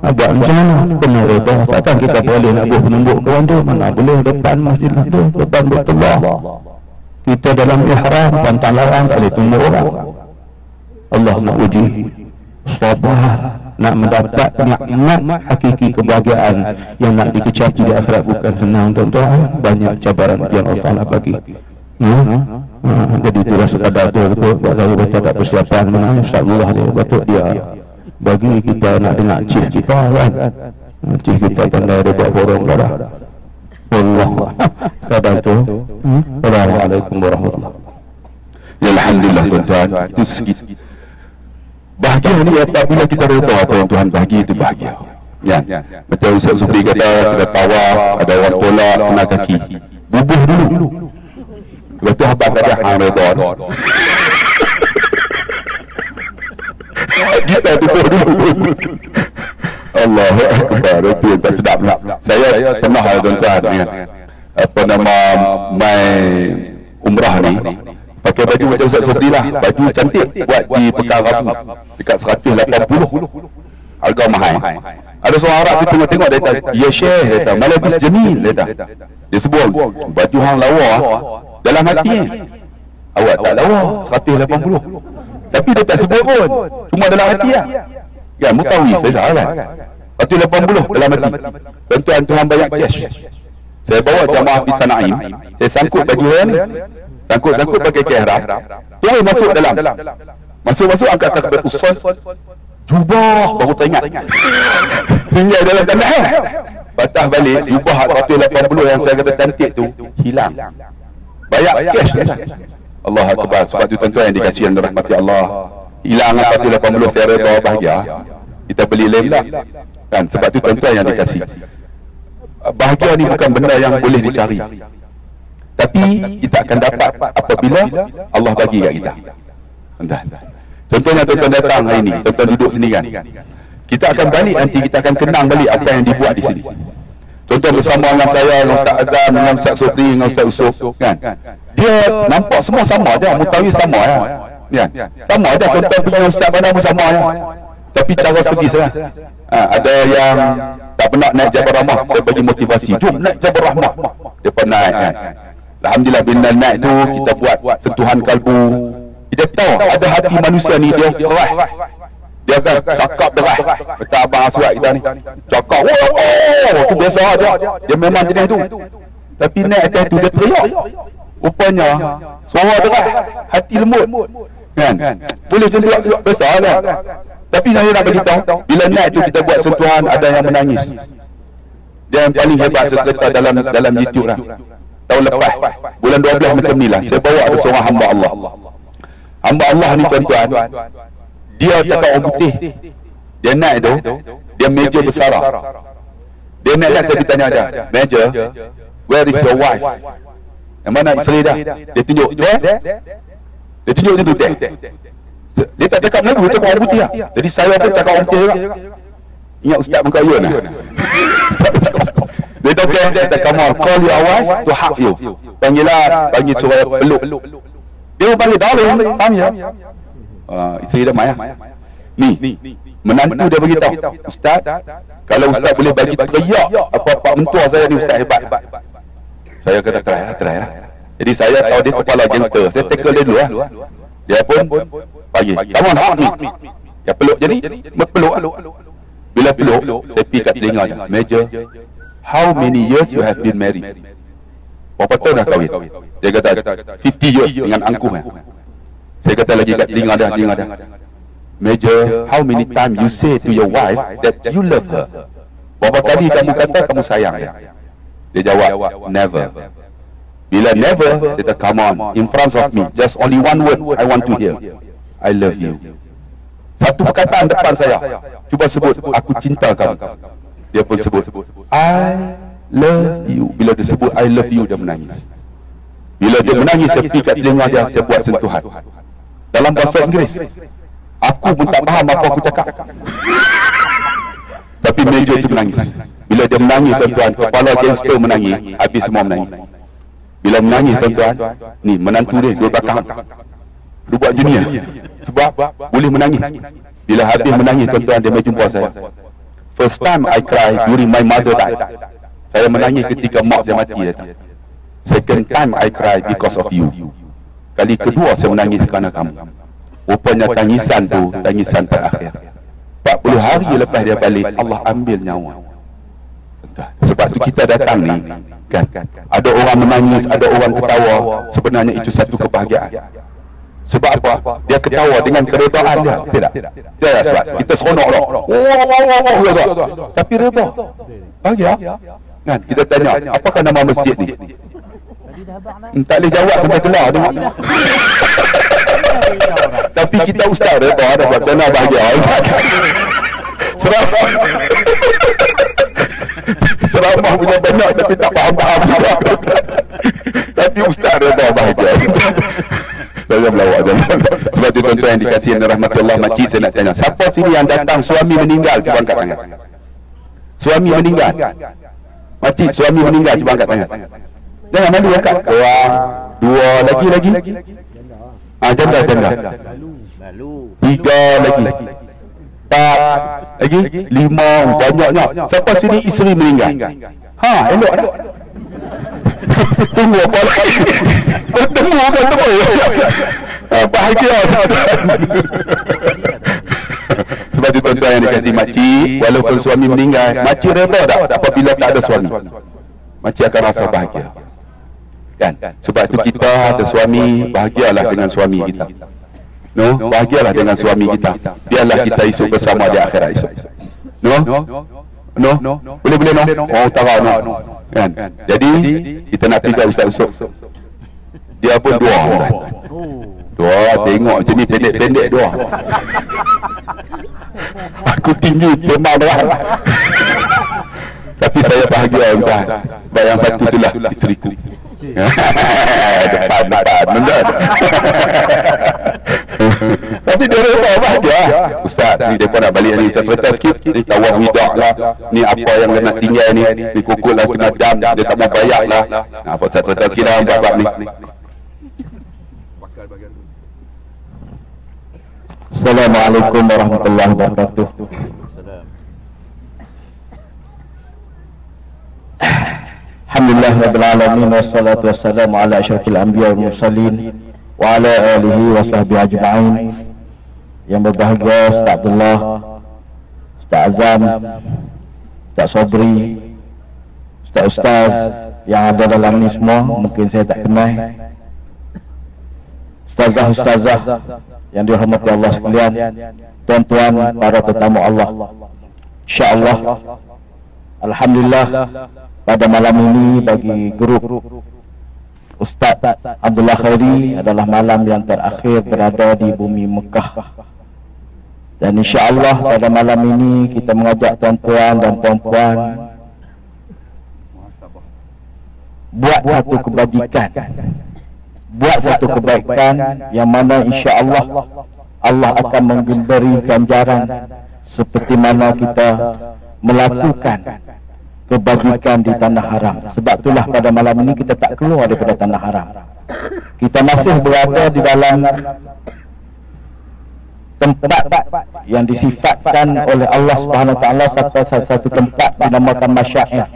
agak macam mana? Kena reda. Takkan kita boleh nak buat penumbuk kawan tu? Mana boleh depan masjid tu, depan Baitullah. Kita dalam ihram, pantang larang, tak boleh tumbuk orang. Allah nak uji sabar, nak mendapat nikmat hakiki kebahagiaan yang nak dikecapi di akhirat bukan senang tuan-tuan. Banyak cabaran yang Allah Taala bagi. Jadi itulah sekadar tu buat saya baca tak persiapan mana insya-Allah dia betul dia bagi kita nak dengar cih kita kan. Cih kita pandai dekat forum dah. Allah. Sekadar tu. Assalamualaikum warahmatullahi wabarakatuh. Alhamdulillah tuan-tuan, itu sedikit. Bahagia ni apabila kita reda apa yang Tuhan bagi itu bahagia. Ya. Macam Ustaz Supri kata, kita tawaf, ada orang tolak kena kaki. Bubuh dulu. Lepas tu abang kata hang reda. Kita bubuh dulu. Allahu Akbar. Itu yang tak sedap lah. Saya pernah tuan-tuan kan, apa nama, mai umrah ni pakai baju macam Ustaz Sofdi lah, baju cantik buat di Pekan Rabu dekat 180, harga mahal. Ada seorang Arab tu tengok-tengok, dia kata, ya Syekh, dia kata, malabis jamil, dia kata, dia sebut baju hang lawa dalam hati awak tak lawa 180, tapi dia tak sebut pun, cuma dalam hati lah kan, mutawi saya kan 180 dalam hati. Tuan-tuan, Tuhan banyak cash. Saya bawa jamaah di Tanah Ain, saya sangkut baju saya ni, sangkut pakai kehram, terus masuk dalam, masuk angkat takbir usul, jubah baru teringat tinggal dalam tanah patah balik, jubah 180 yang saya kata cantik tu hilang, banyak cash. Allah Akbar. Sebab tu tuan-tuan yang dikasihi yang dirahmati Allah, hilang 180 saya reda bahagia, kita beli lain pula kan. Sebab tu tuan-tuan yang dikasihi, bahagia ni bukan benda yang boleh dicari, tapi kita akan dapat apabila Allah bagi kat kita. Contohnya tuan-tuan datang hari ni, tuan-tuan duduk sini kan, kita akan balik nanti, kita akan kenang balik apa yang dibuat di sini. Tuan-tuan bersama dengan saya, dengan Ustaz Azan, dengan Ustaz Sofdi, dengan Ustaz Usuf kan, dia nampak semua sama je, mutawi sama ya, kan? Sama je, tuan-tuan punya Ustaz Padang pun sama ya, tapi cara segi saya. Ada yang tak pernah naik Jabal Rahmah, saya bagi motivasi, jom naik Jabal Rahmah, dia pernah naik kan. Alhamdulillah, bila naik tu kita buat sentuhan kalbu, kita tahu ada hati manusia ni, dia keras, dia akan cakap derah. Kata Abang Aswad kita ni cakap, tu biasa aja, dia memang jenis tu. Tapi naik atas tu dia teriak, rupanya suara derah, hati lembut kan, boleh tunjuk besar kan. Tapi saya nak beritahu, bila naik tu kita buat sentuhan, ada yang menangis. Dia yang paling hebat serta dalam YouTube lah. Tahun lepas, bulan 12 macam ni lah, saya bawa ada seorang hamba Allah. Hamba Allah ni tuan-tuan, dia cakap orang putih, dia naik tu, dia meja besar. Dia naik lah, saya bertanya aja, meja, where is your wife? Yang mana isteri dah? Dia tunjuk, dia tunjuk macam tu, dia tak cakap Melayu, dia cakap orang putih lah. Jadi saya pun cakap orang putih juga. Ingat Ustaz Mengkayun lah. Dia kata, come on, call your wife to hug you. Panggil lah, panggil suruh peluk. Dia pun panggil darling, faham ya? Isteri dia Maya. Ni, menantu dia beritahu, Ustaz, kalau Ustaz boleh bagi teriak apa-apa mentua saya ni, Ustaz hebat. Saya kata, try lah. Jadi saya tahu dia kepala gangster, saya tackle dia dulu lah. Dia pun panggil, come on, hug me. Dia peluk, jadi peluk. Bila peluk, saya pergi kat telinga dia, Major, how many years you have been married? Berapa tahun dah kahwin? Dia kata 50 years dengan angkuh. Saya kata lagi kat telinga dia, Major, how many times you say to your wife that you love her? Berapa kali kamu kata kamu sayang dia? Dia jawab, never. Bila never, dia kata, come on, in front of me, just only one word I want to hear, I love you. Satu perkataan depan saya, cuba sebut, aku cinta kamu. Dia pun sebut, I love you. Bila dia sebut I love you, dia menangis. Bila dia menangis, saya pergi kat telinga dia, saya buat sentuhan dalam bahasa Inggeris. Aku pun tak faham apa aku cakap, tapi Major itu menangis. Bila dia menangis, tuan-tuan, kepala gangster menangis, habis semua menangis. Bila menangis, tuan-tuan, ni menantu dia duduk belakang, dia buat jenis sebab boleh menangis. Bila habis menangis, tuan-tuan, dia mai jumpa saya. First time I cry during my mother died. Saya menangis ketika mak saya mati datang. Second time I cry because of you. Kali kedua saya menangis kerana kamu. Rupanya tangisan tu tangisan terakhir. 40 hari lepas dia balik, Allah ambil nyawa. Sebab tu kita datang ni kan, ada orang menangis, ada orang ketawa, sebenarnya itu satu kebahagiaan. Sebab apa? Dia ketawa dengan keredaan dia, tidak? Ya, sebab kita seronok lah. Tapi reda. Bahagia. Kan? Kita tanya, apakah nama masjid ni? Tak boleh jawab sampai kelar tengok. Tapi kita ustaz reda ada buat dana bahagia. Ceramah punya banyak tapi tak faham-faham. Tapi ustaz reda bahagia. Saya melawak je. Sebab tu tuan-tuan yang dikasihi rahmat Allah, makcik saya nak tanya, siapa sini yang datang suami meninggal, cuba angkat tangan. Suami meninggal. Makcik, suami meninggal, cuba angkat tangan. Jangan malu, angkat. Seorang, dua, lagi. Janda. Tiga lagi. Empat lagi. Lima, banyaknya. Sampai sini isteri meninggal. Elok dah. Tunggu apa lagi? Bertemu. Bahagia. Sebab itu tuan-tuan yang dikasih makcik, walaupun suami meninggal, makcik reda tak apabila tak ada suami? Makcik akan rasa bahagia. Kan? Sebab itu kita ada suami, bahagialah dengan suami kita. Bahagialah dengan suami kita. Biarlah kita esok bersama di akhirat esok. Boleh no? Utara no. Kan? Jadi kita nak pergi ustaz esok. Dia pun dua tengok macam ni pendek dua. Aku tinggi memang dah. Tapi saya bahagia tuan. Sebab yang satu itulah isteriku. Depan benar. Tapi dia reda bahagia. Ustaz ni mereka nak balik ni cerita sikit. Ni tawar widak lah. Ni apa yang dia nak tinggal ni. Ni kukul lah kena dam. Dia tak mau bayar lah. Apa cerita sikit lah bab ni. Assalamualaikum warahmatullahi wabarakatuh. Alhamdulillah rabbil alamin wassalatu wassalamu ala asyrafil anbiya wal mursalin wa ala alihi wa sahbihi ajma'in. Yang berbahagia Ustaz Abdullah, Ustaz Azam, Ustaz Sobri, Ustaz yang ada dalam ni semua, mungkin saya tak kenal. Ustazah yang dirahmati Allah sekalian, tuan-tuan, para tetamu Allah. InsyaAllah, alhamdulillah, pada malam ini bagi grup Ustaz Abdullah Khairi adalah malam yang terakhir berada di bumi Mekah. Dan insyaAllah pada malam ini kita mengajak tuan-tuan dan puan-puan buat satu kebajikan, buat satu kebaikan yang mana insya-Allah Allah akan memberi ganjaran seperti mana kita melakukan kebajikan di tanah haram. Sebab itulah pada malam ini kita tak keluar daripada tanah haram. Kita masih berada di dalam tempat yang disifatkan oleh Allah Subhanahu Wa Taala satu tempat dinamakan Masyair.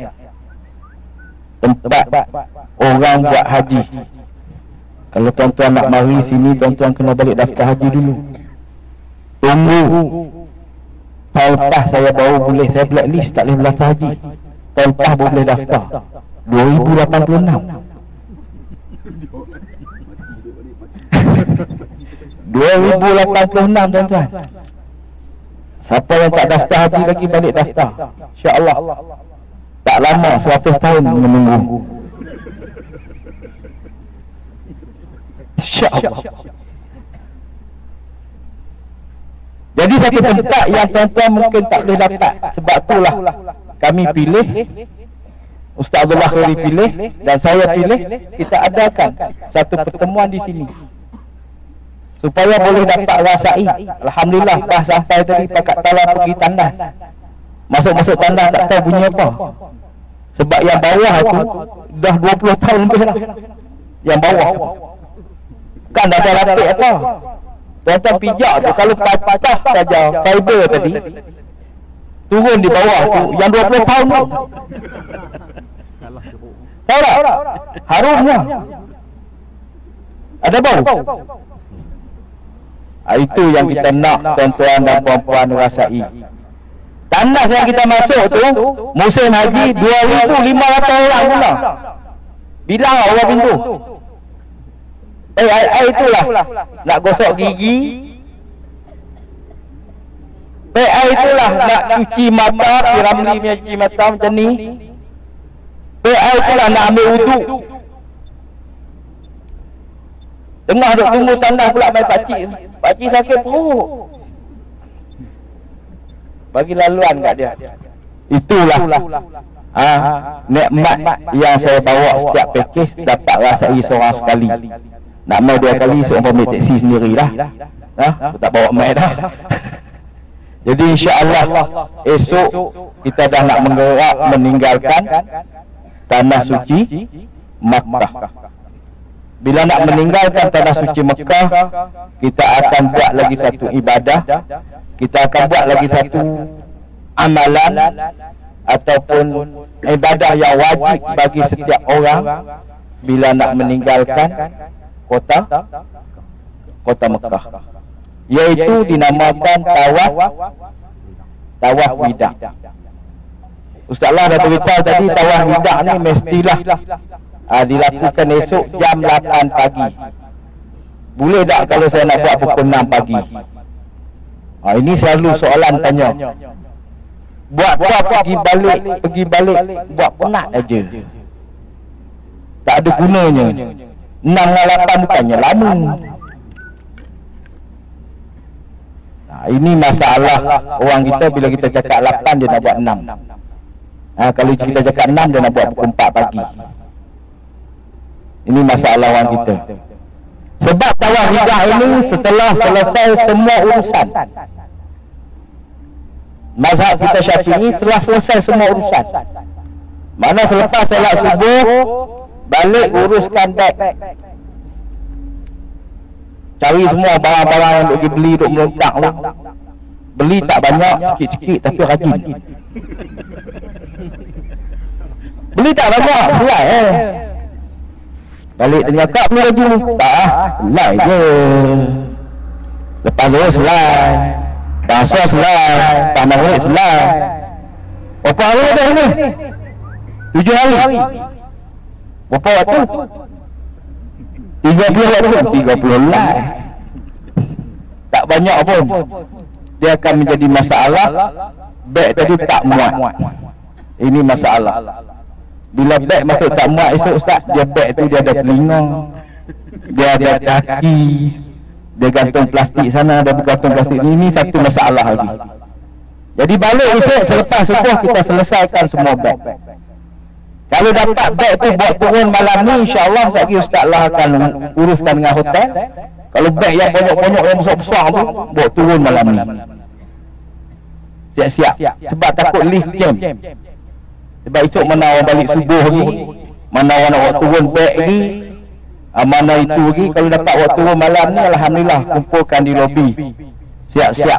Tempat orang buat haji. Kalau tuan-tuan nak mari sini, tuan-tuan kena balik daftar haji dulu. Tunggu tahun lepas saya baru boleh, saya blacklist tak boleh daftar haji. Tahun lepas baru boleh daftar 2086. 2086 tuan-tuan. Siapa yang tak daftar haji lagi balik daftar, insya-Allah. Tak lama, 100 tahun menunggu, InsyaAllah. Jadi satu tempat yang tuan-tuan mungkin tak boleh dapat. Sebab itulah kami pilih, Ustaz Abdullah Khairi pilih dan saya pilih, kita adakan satu pertemuan di sini supaya boleh dapat rasai. Alhamdulillah dah sampai tadi pakat tala pergi tandas. Masuk-masuk tandas tak tahu bunyi apa. Sebab yang bawah tu dah 20 tahun lebih dah. Yang bawah kan dah ada lapik apa. Tuan-tuan pijak tu kalau patah saja fiber tadi turun di bawah tu yang 20 tahun tu. Tahu tak? Harumnya ada bau. Itu yang kita nak tuan-tuan dan puan-puan rasai. Tandas yang kita masuk tu musim haji 2,500 orang pula. Bilang orang pintu. Itulah nak gosok gigi. Itulah nak cuci mata, Piramli punya cuci mata macam ni. Itulah nak ambil wuduk. Tengah duk tunggu tandas pula main pakcik. Pakcik sakit perut. Bagi laluan kat dia. Itulah nikmat yang saya bawa setiap pakej, dapat rasai seorang sekali. Nak mai 2 kali seorang ambil teksi sendirilah. Aku tak bawa mai dah. Jadi insya-Allah esok kita dah nak menggerak meninggalkan tanah suci Makkah. Bila nak meninggalkan tanah suci Makkah, kita akan buat lagi satu ibadah, kita akan buat lagi satu amalan ataupun ibadah yang wajib bagi setiap orang bila nak meninggalkan kota Mekah, iaitu dinamakan tawaf wida. Ustaz lah dah beritahu tadi, tawaf wida ni mestilah dilakukan esok jam 8 pagi. Boleh tak kalau saya nak buat pukul 6 pagi? Ini selalu soalan tanya. Buat apa pergi balik buat penat aja, tak ada gunanya. 6 dengan 8 bukannya lama. Ini masalah orang kita. Bila kita cakap 8 dia nak buat 6. Kalau kita cakap 6 dia nak buat pukul 4 pagi. Ini masalah orang kita. Sebab tawaf wida ini setelah selesai semua urusan, mazhab kita Syafi'i telah selesai semua urusan. Mana selepas solat subuh balik uruskan beg, cari semua barang-barang yang duk dibeli, duk meletak tu. Beli tak banyak, sikit-sikit tapi rajin. Beli tak banyak, selai balik tengah kak beli lagi. Tak selai je. Lepas tu selai, basuh selai, tanah ulit selai. Berapa hari dah ni? 7 hari. Berapa waktu? 30 waktu. 30 helai. Tak banyak pun. Dia akan menjadi masalah. Beg tadi tak muat. Ini masalah. Bila beg masuk tak muat esok Ustaz, dia beg tu dia ada telinga, dia ada kaki, dia gantung plastik sana, dia bergantung plastik ni. Ini satu masalah lagi. Jadi balik esok selepas subuh kita selesaikan semua beg. Kalau dapat beg tu buat turun malam ni, insya-Allah lagi Ustaz lah akan uruskan dengan hotel. Kalau beg yang banyak-banyak yang besar-besar tu buat turun malam ni. Siap-siap. Sebab takut lift jam. Sebab esok mana orang balik subuh ni, mana orang nak buat turun beg ni, mana itu lagi. Kalau dapat buat turun malam ni, alhamdulillah kumpulkan di lobi. Siap-siap.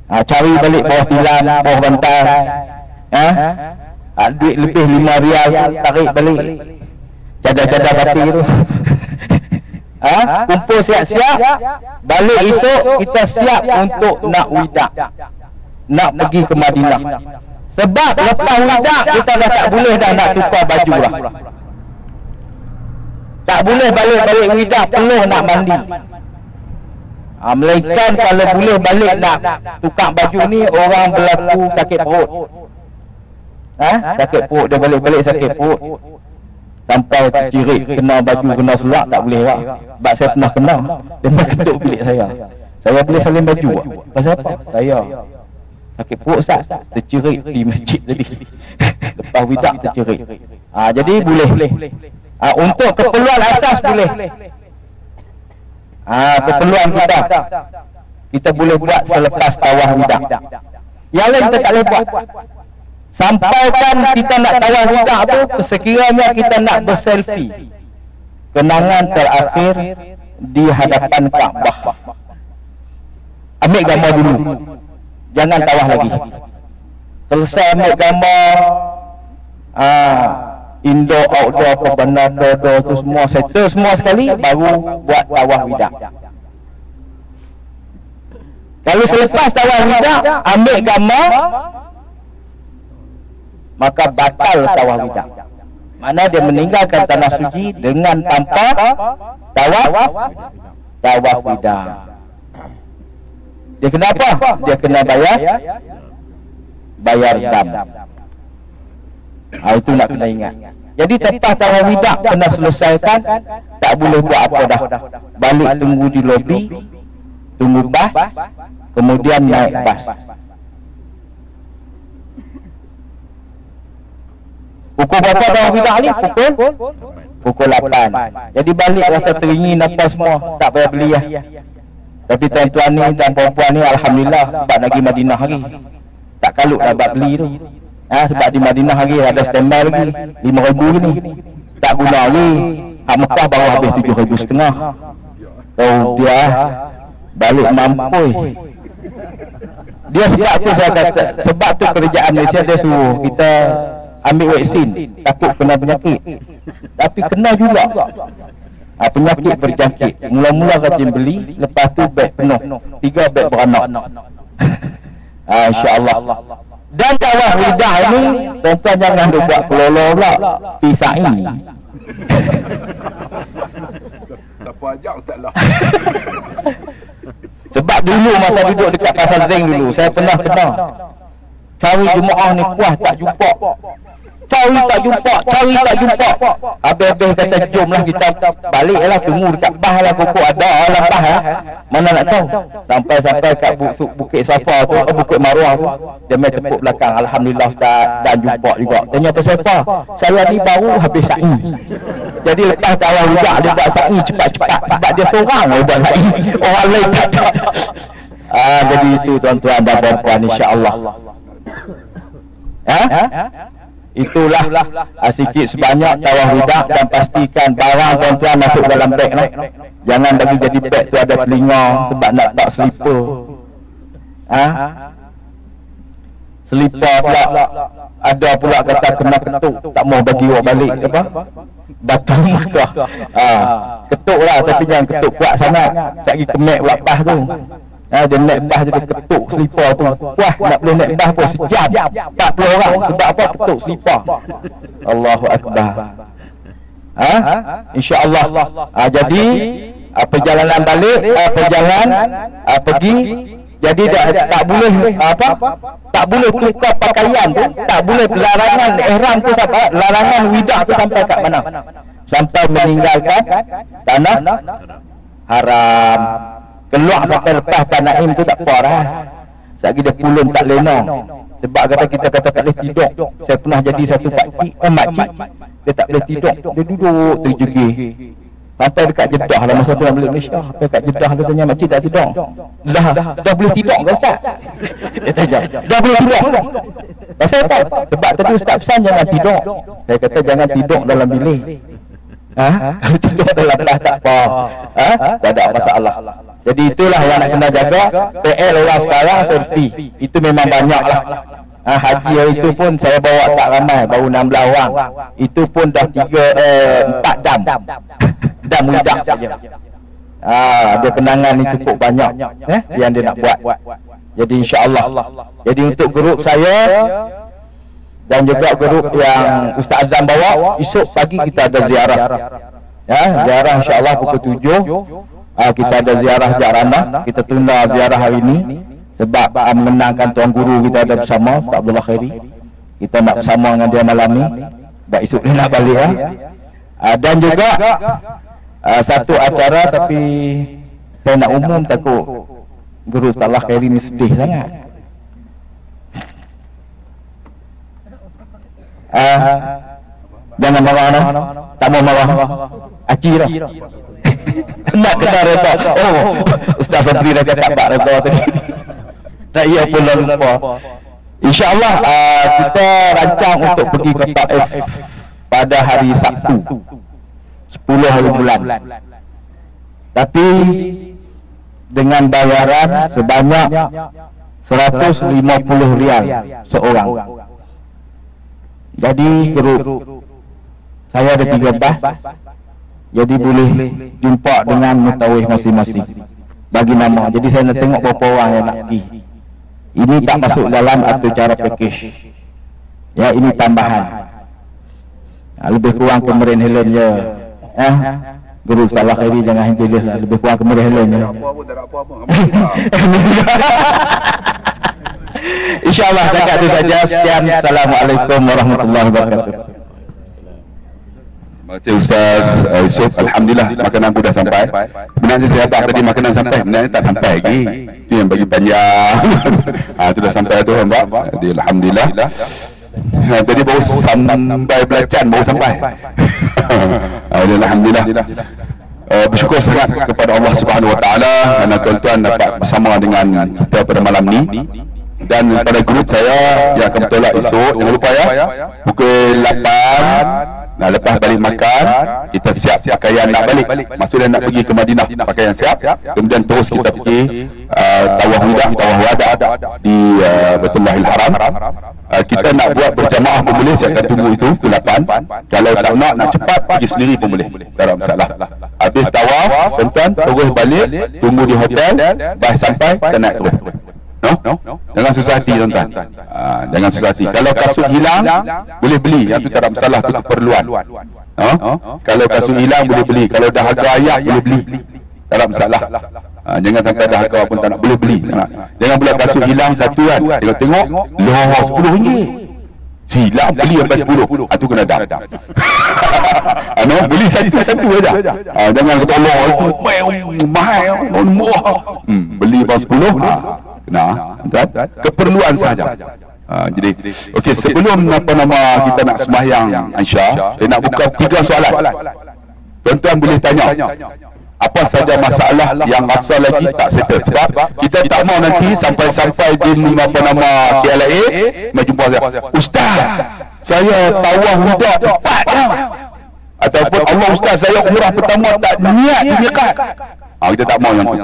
Cari balik bawah tilam, bawah bantal. Duit lebih 5 rial tarik balik. Cadar-cadar batik tu. Kumpul siap-siap. Balik esok kita siap untuk nak wida, nak pergi ke Madinah. Sebab lepas wida kita dah tak boleh dah nak tukar baju lah. Tak boleh balik-balik wida penuh nak mandi. Melainkan kalau boleh balik nak tukar baju ni orang berlaku sakit perut. Sakit perut, dia balik-balik sakit perut sampai tercirit, kena baju, kena selak, tak boleh lah. Sebab saya pernah kena, dia nak ketuk bilik saya. Saya boleh salin baju tak? Pasal apa? Saya sakit perut Ustaz, tercirit di masjid tadi. Lepas wida tercirit. Jadi boleh. Untuk keperluan asas boleh. Keperluan kita boleh buat selepas tawaf wida. Yang lain kita tak boleh buat. Sampaikan kita nak tawaf wida tu, sekiranya kita nak berselfie, kenangan terakhir di hadapan Kaabah. Ambil gambar dulu, jangan tawaf lagi. Selesai ambil gambar, indoor, outdoor, apa benda tu semua settle semua sekali, baru buat tawaf wida. Kalau selepas tawaf wida ambil gambar, maka batal tawaf wida. Mana dia meninggalkan tanah suci dengan tanpa tawaf wida. Dia kena apa? Dia kena bayar dam. Itu nak kena ingat. Jadi lepas tawaf wida kena selesaikan, tak boleh buat apa dah. Balik tunggu di lobi, tunggu bas, kemudian naik bas. Pukul berapa tawaf wida ni? Pukul 8. Jadi balik rasa teringin apa semua, tak payah beli lah. Tapi tuan-tuan ni dan perempuan ni alhamdulillah sebab lagi Madinah lagi. Tak kalut dah buat beli tu. Sebab di Madinah lagi ada standby lagi 5,000 ni. Tak guna lagi. Hak Mekah baru habis 7,500. Oh dia balik mampu. Dia sebab tu saya kata, sebab tu kerajaan Malaysia dia suruh kita ambil vaksin takut kena penyakit. Tapi kena juga. Penyakit berjangkit. Mula-mula rajin beli, lepas tu beg penuh. 3 beg beranak. InsyaAllah. Dan tawaf lidah ni, tuan-tuan jangan buat kelolo pula. Pisai. Siapa ajak Ustaz lah. Sebab dulu masa duduk dekat Pasar Zeng dulu, saya pernah cari jemaah ni puas tak jumpa. Cari tak jumpa. Habis-habis kata jomlah kita baliklah, tunggu dekat bah lah, pokok ada lah bah lah. Mana nak tahu. Sampai kat Bukit Safa tu, Bukit Marwah tu, dia main tepuk belakang. Alhamdulillah Ustaz, dan jumpa juga. Tanya pasal apa? Saya ni baru habis sa'i. Jadi lepas tawaf juga dia buat sa'i cepat-cepat sebab dia seorang buat sa'i. Orang lain tak ada. Jadi itu tuan-tuan dan puan-puan, insya-Allah. Itulah sikit sebanyak tawaf wida, dan pastikan barang tuan-tuan masuk dalam beg lah. Jangan bagi jadi beg tu ada telinga sebab nak tak slipper. Selipar pula ada pula kata kena ketuk, tak mau bagi orang balik apa? Batu Mekah. Ketuk lah, tapi jangan ketuk kuat sangat. Sekali kemek buat pas tu. Dia naik bas dia ketuk selipar tu. Wah, nak boleh naik bas pun sejam 40 orang. Sebab apa? Ketuk selipar. Allahu Akbar. InsyaAllah. Jadi perjalanan balik, perjalanan pergi, jadi tak boleh tak boleh tukar pakaian tu, tak boleh larangan ihram tu sampai larangan widah tu sampai kat mana? Sampai meninggalkan tanah haram. Keluar sampai lepas Tanaim tu tak apa dah. Sekali dia pulun tak lena. Sebab kita kata tak boleh tidur. Saya pernah jadi satu makcik, dia tak boleh tidur. Dia duduk terjegih. Sampai dekat Jeddah lah, masa pulang balik Malaysia. Sampai dekat Jeddah dia tanya, makcik tak tidur? Dah boleh tidur ke Ustaz? Dia tanya, dah boleh tidur? Pasal apa? Sebab tadi Ustaz pesan jangan tidur. Saya kata jangan tidur dalam bilik. Kalau tidur dalam belah tak apa. Tak ada masalah. Jadi itulah yang nak kena jaga. PL orang sekarang selfie. Itu memang banyak lah. Haji itu pun saya bawa tak ramai, baru 16 orang. Itu pun dah 4 jam. Dah mudah saja. Dia kenangan ni cukup banyak yang dia nak buat. Jadi insya-Allah. Jadi untuk grup saya dan juga grup yang Ustaz Azam bawa, esok pagi kita ada ziarah. Ziarah insya-Allah pukul 7. Kita ada ziarah Jarana. Kita tunda ziarah hari ini sebab mengenangkan tuan guru kita ada bersama, Ustaz Abdullah Khairi. Kita nak bersama dengan dia malam ni. Sebab esok dia nak balik dan juga satu acara, tapi saya nak umum takut guru Ustaz Abdullah Khairi ni sedih sangat. Jangan marah dah. Tak mau marah. Aci dah. Nak kena reda. Ustaz Fadli dah cakap tak reda tadi. Tak ia pun lupa. InsyaAllah kita rancang untuk pergi ke Taif pada hari Sabtu 10 hari bulan. Tapi dengan bayaran sebanyak 150 rial seorang. Jadi grup saya ada 3 bas. Jadi boleh jumpa dengan mutawih masing-masing. Bagi nama. Jadi saya nak tengok berapa orang yang nak pergi. Ini tak masuk dalam atau cara package. Ya, ini tambahan. Lebih kurang Kemerin Helen je. Guru Salah Khairi jangan jealous lah. Lebih kurang Kemerin Helen je. InsyaAllah dekat itu saja. Sekian. Assalamualaikum warahmatullahi wabarakatuh. Terima kasih Ustaz Yusuf. Alhamdulillah makanan pun dah sampai. Sebenarnya saya tak tadi makanan sampai, sebenarnya tak sampai lagi. Itu yang bagi panjang. Itu dah sampai tu nampak. Jadi alhamdulillah. Tadi baru sampai belacan baru sampai. Alhamdulillah. bersyukur sangat kepada Allah Subhanahu Wa Taala kerana tuan-tuan dapat bersama dengan kita pada malam ni. Dan pada grup saya yang akan bertolak esok, jangan lupa ya, pukul 8. Nah, lepas balik makan, kita siap pakaian nak balik. Maksudnya nak pergi ke Madinah, pakaian siap. Kemudian terus kita pergi tawaf wada di Baitullahil Haram. Kita nak buat berjamaah pun boleh, saya akan tunggu itu pukul 8. Kalau tak nak cepat, pergi sendiri pun boleh, tak ada masalah. Habis tawaf, tuan-tuan terus balik, tunggu di hotel, dah sampai, kita naik terus. No? Jangan susah hati, tuan-tuan. Jangan susah hati. Kalau kasut hilang, boleh beli. Yang tu tak ada masalah, tu keperluan. Kalau kasut hilang, boleh beli. Kalau dah harga ayat, boleh beli. Tak ada masalah. Jangan sampai dah harga pun tak nak, boleh beli. Jangan pula kasut hilang satu kan. Tengok, loh, RM10. Silap beli sampai 10. Itu kena dah. Beli satu aja. Jangan kata Allah itu mahal, murah. Beli baru 10. Keperluan saja. Jadi okey, sebelum kita nak sembahyang Aisyah, saya nak buka 3 soalan. Tuan-tuan boleh tanya apa saja masalah yang asal lagi tak settle. Sebab kita tak mau nanti sampai di KLIA mai jumpa saya, Ustaz, saya tawaf wuduk tepatnya, ataupun Allah Ustaz, saya umrah pertama tak niat di miqat. Kita tak mau yang tu.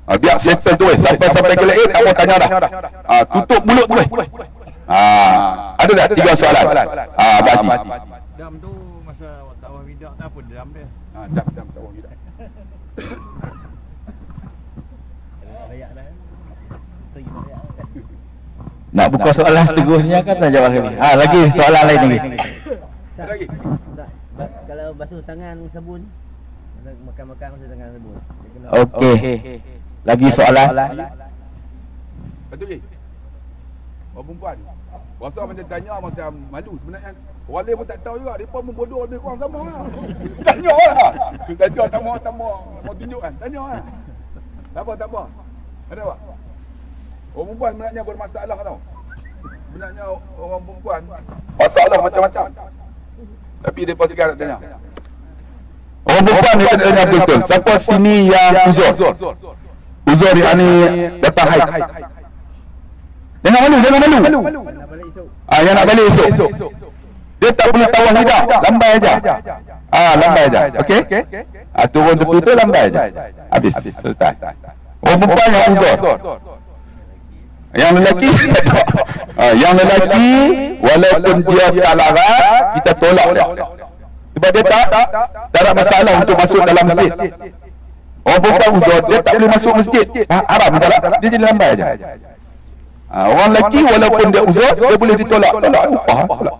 Biar settle tu sampai KLIA tak mau tanya dah. Tutup mulut tu. Ada tak 3 soalan? Haji. Dam tu masa tawaf wida tak apa dam dia. Dam tawaf wida. Nak buka soalan seterusnya kan tak jawab lagi. Lagi soalan lain lagi. Lagi. Kalau basuh tangan sabun, makan basuh tangan sabun. Okey. Lagi soalan. Betul ke? Orang perempuan rasa macam tanya macam malu. Sebenarnya wali pun tak tahu juga. Mereka pun bodoh lebih kurang sama lah. Tanya lah. Tanya tak mau tunjukkan. Tanya lah. Tak apa. Ada tak? Orang perempuan sebenarnya bermasalah tau. Sebenarnya orang perempuan masalah macam-macam. Tapi mereka sekarang nak tanya. Orang perempuan ni kena tanya betul. Siapa sini yang uzur? Uzur yang ni datang haid. Jangan malu. Yang nak balik esok. Dia tak perlu tawaf wida, lambai aja. Lambai aja. Okey? Turun tepi tu lambai aja. Habis, selesai. Orang perempuan yang uzur. Yang lelaki walaupun dia tak larat, kita tolak dia. Sebab dia tak ada masalah untuk masuk dalam masjid. Orang perempuan uzur, dia tak boleh masuk masjid. Haram tak? Dia jadi lambai aja. Orang lelaki walaupun dia uzur, dia boleh ditolak. Tolak upah pula.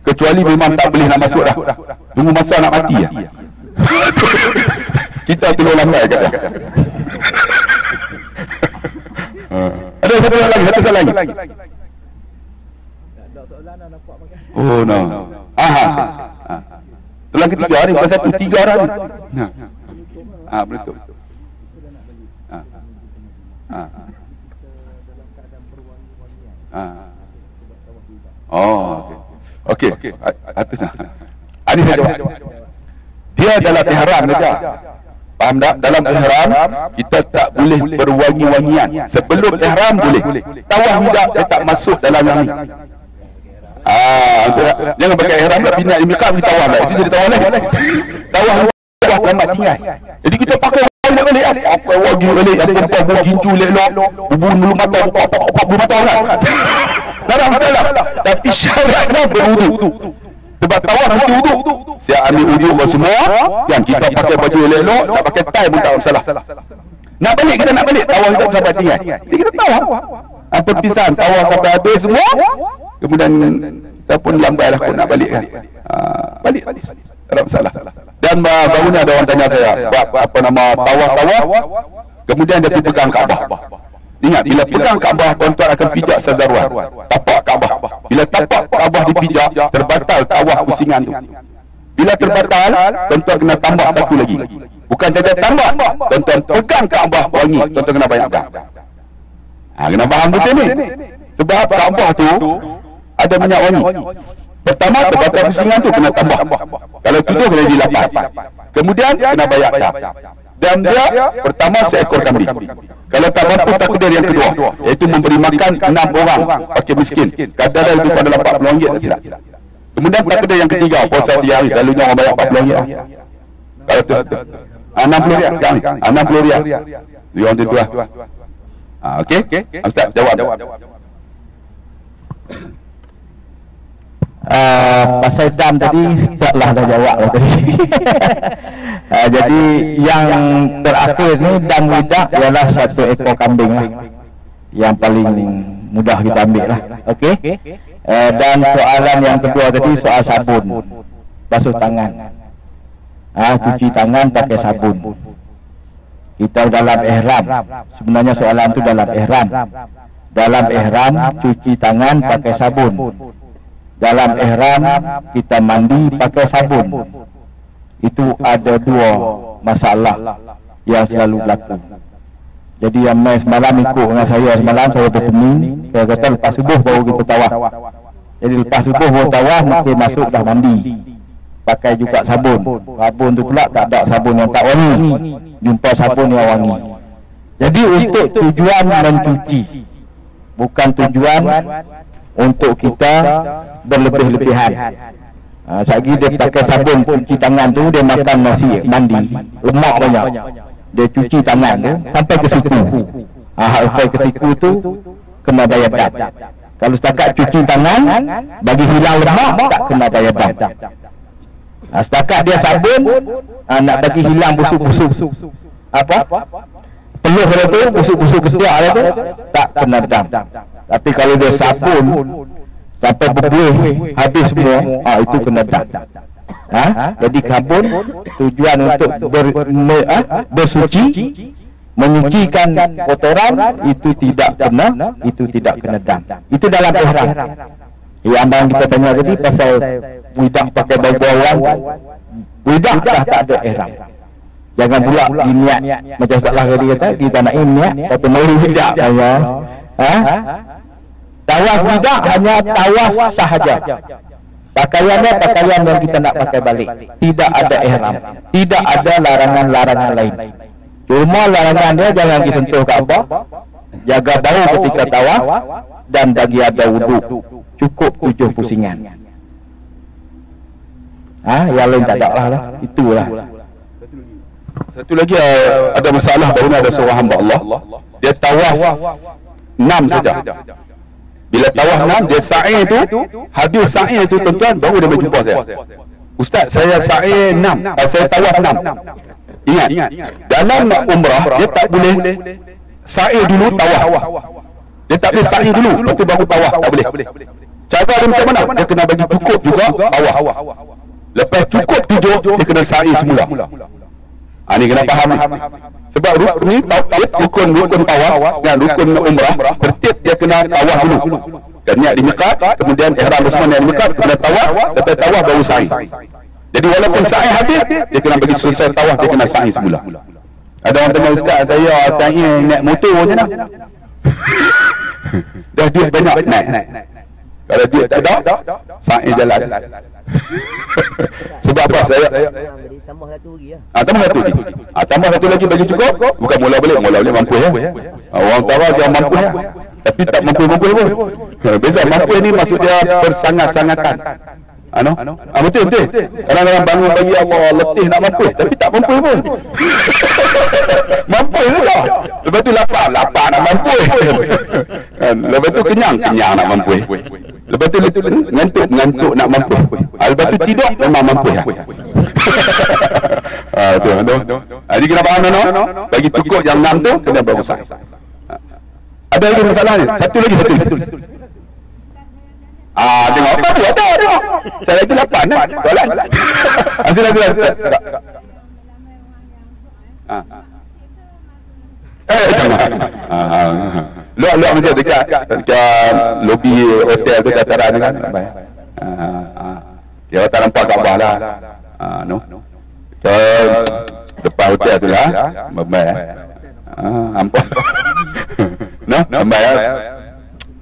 Kecuali memang tak boleh nak masuk dah. Tunggu masa nak mati ya. Kita tolong lambai kata. Ada satu soalan lagi. Oh no. Tulang ketiga ni bukan satu, 3 orang ni. Betul. Okey. Atasnya. Ini saya jawab. Dia dalam ihram saja. Faham tak? Dalam ihram kita tak boleh berwangi-wangian. Sebelum ihram boleh. Tawaf wida dia tak masuk dalam yang ni. Jangan pakai ihram dah pindah miqat kita tawaf dah. Itu jadi tawaf lagi. Tawaf lambat tinggal. Jadi kita pakai balik apa wagi balik apa gincu lelok bubun bulu mata bulu mata orang. Tak ada masalah. Tapi syaratnya berwudu. Sebab tawaf mesti wudu. Saya ambil wudu semua, yang kita pakai baju elok, tak pakai tie pun tak ada masalah. Nak balik kita nak balik, tawaf kita sampai tinggal. Jadi kita tawaf. Perpisahan tawaf sampai habis semua. Kemudian kita pun lambai lah nak balik kan. Balik. Tak ada masalah. Dan baru ni ada orang tanya saya, apa nama tawaf, kemudian dia pegang Kaabah. Ingat, bila pegang Kaabah, tuan-tuan akan pijak sezaruan. Tapak Kaabah. Bila tapak Kaabah dipijak, terbatal tawaf pusingan tu. Bila terbatal, tuan-tuan kena tambah satu lagi. Bukan saja tambah, tuan-tuan pegang Kaabah wangi, tuan-tuan kena bayangkan. Kena faham betul ni. Sebab Kaabah tu ada minyak wangi. Pertama, terbatal pusingan tu kena tambah. Kalau tujuh, kena jadi 8. Kemudian kena bayar dam. Dam dia pertama seekor kambing. Kalau tak mampu, takdir yang kedua, iaitu memberi makan 6 orang fakir miskin. Kadar lebih pada RM40 tak silap. Kemudian takdir yang ketiga, puasa 3 hari. Selalunya orang bayar RM40. Kalau tu RM60 kami, RM60. Dia orang tu lah. Okey? Ustaz jawab. Pasal dam tadi taklah dah jawab tadi. Jadi yang terakhir ni dam widak ialah 1 ekor kambing lah, yang paling mudah kita ambil lah. Okey. Dan soalan yang kedua tadi soal sabun, basuh tangan. Cuci tangan pakai sabun. Kita dalam ihram, sebenarnya soalan tu dalam ihram. Dalam ihram cuci tangan pakai sabun. Dalam ihram kita mandi pakai sabun. Itu ada 2 masalah yang selalu berlaku. Jadi yang mai semalam ikut dengan saya semalam, saya berpening, saya kata lepas subuh baru kita tawaf. Jadi lepas subuh baru tawaf, mungkin masuk dah mandi, pakai juga sabun. Sabun tu pula tak ada sabun yang tak wangi, jumpa sabun yang wangi. Jadi untuk tujuan mencuci, bukan tujuan untuk kita berlebih-lebihan. Sagi dia pakai sabun cuci tangan tu, dia makan nasi mandi, lemak banyak, dia cuci tangan tu sampai ke siku. Sampai ke siku tu kena bayar dam. Kalau setakat cuci tangan bagi hilang lemak, tak kena bayar dam. Setakat dia sabun, nak bagi hilang busuk-busuk peluh dia tu, busuk-busuk ketiak dia tu, tak kena dam. Tapi kalau dia sabun sampai berbuih habis semua, itu kena dam. Jadi sabun tujuan untuk bersuci, menyucikan kotoran, itu tidak kena dam. Itu dalam ihram. Abang kita tanya tadi pasal widak pakai bau-bauan, widak dah tak ada ihram. Jangan pula niat macam salah tadi kata kita nak niat tapi mau widak saya. Tawaf widak hanya tawaf sahaja. Pakaiannya pakaian yang kita nak pakai balik. Tidak ada ihram, tidak ada larangan-larangan lain. Cuma larangan dia jangan disentuh Kaabah, jaga bau ketika tawaf, dan bagi ada wuduk cukup 7 pusingan. Yang lain tak ada lah. Itulah. Satu lagi ada masalah, baru ada seorang hamba Allah, dia tawaf 6 saja. Bila tawaf 6, dia sa'i tu, habis sa'i tu tuan-tuan, baru dia berjumpa saya. Ustaz, saya sa'i 6, saya tawaf 6. Ingat, dalam umrah dia tak boleh sa'i dulu tawaf. Dia tak boleh sa'i dulu, lepas tu baru tawaf, tak boleh. Cara dia macam mana? Dia kena bagi cukup juga tawaf. Lepas cukup 7, dia kena sa'i semula. Ni kena faham ni. Sebab ni rukun tawaf dan rukun umrah, tertib dia kena tawaf dulu. Dan niat di miqat, kemudian ihram bersama niat di miqat, kemudian tawaf, lepas tawaf baru sa'i. Jadi walaupun sa'i habis, dia kena bagi selesai tawaf, dia kena sa'i semula. Ada orang tanya, Ustaz, saya tanya naik motor macam mana? Dah duit banyak naik. Kalau duit tak ada, sa'i jalan. Sebab apa? Saya tambah satu lagi lah. Tambah satu lagi bagi cukup. Bukan mula balik mampu ya. Orang tahu dia mampu ya. Tapi tak mampu pun. Beza mampu ni maksud dia bersangat-sangatan. Betul. Kadang-kadang bangun bagi Allah letih nak mampu, tapi tak mampu pun. Mampu juga. Lepas tu lapar nak mampu. Lepas tu kenyang nak mampu. Lepas tu ngantuk nak mampu. Lepas tu tidur memang mampu ya. Tu. Jadi kena faham bagi cukup yang 6 tu kena berbesar. Ada lagi masalah ni? Satu lagi. Tengok apa tu? Ada. Saya lagi 8 kan? Soalan. Sila. Luak macam dekat lobi hotel tu dataran kan. Dia tak nampak Kaabah lah. Depan hotel tu lah. Baik. Nampak. Baik.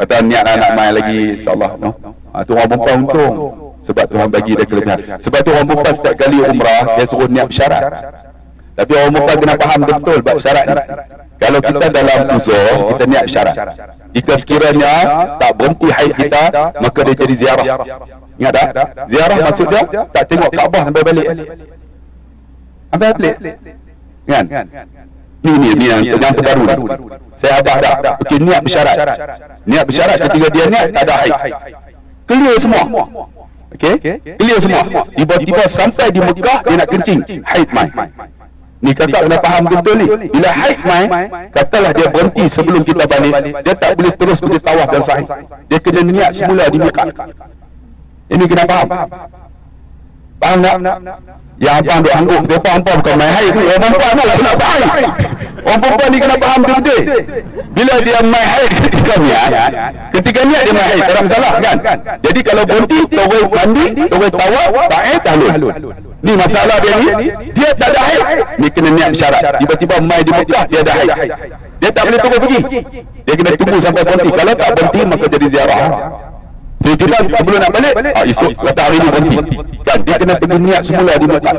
Kata niat nak main lagi, insyaAllah. Tu orang perempuan untung. Sebab Tuhan bagi dia kelebihan. Sebab tu orang perempuan setiap kali umrah, dia suruh niat bersyarat. Tapi orang perempuan kena faham betul bab syarat ni. Kalau kita dalam uzur, kita niat bersyarat. Jika sekiranya tak berhenti haid kita, maka dia jadi ziarah. Ingat tak? Ziarah maksud dia tak tengok Kaabah sampai balik. Sampai balik. Kan? Ni yang terbaru ni. Saya abah dah. Okey, niat bersyarat. Niat bersyarat ketika dia niat tak ada haid. Clear semua. Okey? Clear semua. Tiba-tiba sampai di Mekah dia nak kencing, haid mai. Ni kakak kena faham betul ni. Bila haid mai, katalah dia berhenti sebelum kita balik, dia tak boleh terus pergi tawaf dan sa'i. Dia kena niat semula di Mekah. Ini kena faham. Faham tak? Yang abang duk angguk dia faham bukan main haid ni. Orang perempuan lah kena faham. Orang perempuan ni kena faham betul. Bila dia main haid ketika niat dia main haid, tak ada masalah kan? Jadi kalau berhenti, terus mandi, terus tawaf, sa'i, tahlul. Ni masalah dia ni, dia tak ada haid. Ni kena niat bersyarat. Tiba-tiba mai di Mekah dia ada haid. Dia tak boleh terus pergi. Dia kena tunggu sampai berhenti. Kalau tak berhenti maka jadi ziarah. Tiba-tiba sebelum nak balik, esok kata hari ni berhenti. Kan dia kena tunggu niat semula di Mekah.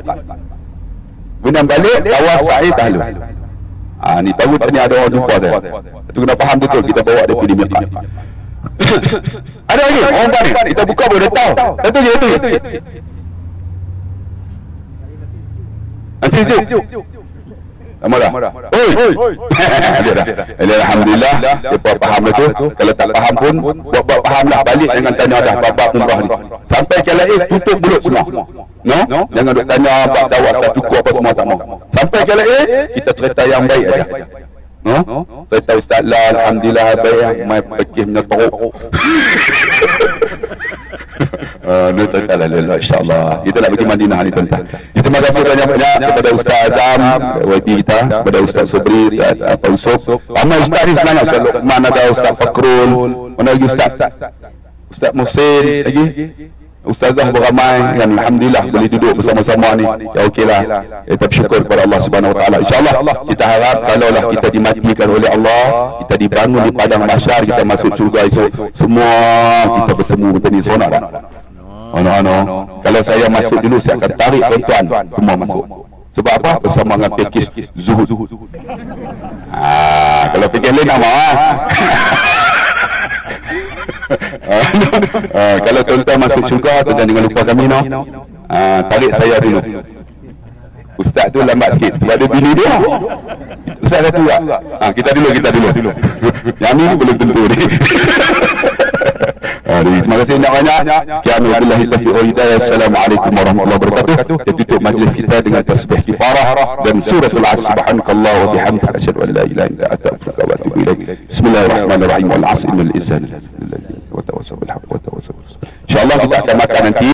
Kemudian balik, tawaf, sa'i, tahlul. Ni tahu tadi ada orang jumpa saya. Itu kena faham betul kita bawa dia pergi di Mekah. Ada lagi orang balik. Kita buka boleh tahu. Itu je. Nanti. Amarah. Oi. Dia dah. Alhamdulillah, depa faham dah tu. Kalau tak faham pun buat fahamlah, balik jangan tanya dah bab umrah ni. Sampai KLA tutup mulut semua. No? Jangan duk tanya bab tawaf tak cukup apa semua tak mau. Sampai KLA kita cerita yang baik aja. No? Cerita Ustaz lah, alhamdulillah baik, mai fikir menyetorok. Dia cerita lah insya-Allah. Kita nak pergi Madinah ni tuan-tuan. Terima kasih banyak-banyak kepada Ustaz Azam, YB kita, kepada Ustaz Sobri, Pak Yusuf. Ramai Ustaz ni sebenarnya, Ustaz Luqman ada, Ustaz Fakrul, mana lagi Ustaz Muhsin lagi. Ustazah beramai kan, alhamdulillah boleh duduk bersama-sama ni. Ya okeylah. Kita bersyukur kepada Allah Subhanahu Wa Taala. Insya-Allah kita harap kalaulah kita dimatikan oleh Allah, kita dibangun di padang mahsyar, kita masuk syurga esok, semua kita bertemu macam ni, seronok tak? Ono. Kalau saya masuk dulu saya akan tarik tuan-tuan semua masuk. Sebab apa? Bersama dengan pakej zuhud. Kalau pakej lain nama kalau tuan-tuan masuk syurga, tuan-tuan jangan lupa kami tarik saya dulu. Ustaz tu lambat sikit sebab ada bini dia. Ustaz dah tua. Kita dulu. Yang ni belum tentu ni. Terima kasih banyak. Sekian, wabillahi taufiq wal hidayah. Assalamualaikum warahmatullahi wabarakatuh. Kita tutup majlis kita dengan tasbih kifarah dan suratul Asr. Subhanakallah wa bihamdika, asyhadu an la ilaha illa anta, astaghfiruka wa atubu ilaik. Bismillahirrahmanirrahim. Wal 'asr innal insana lafi khusr wa tawassaw bil haqq wa tawassaw. Insyaallah kita akan makan nanti.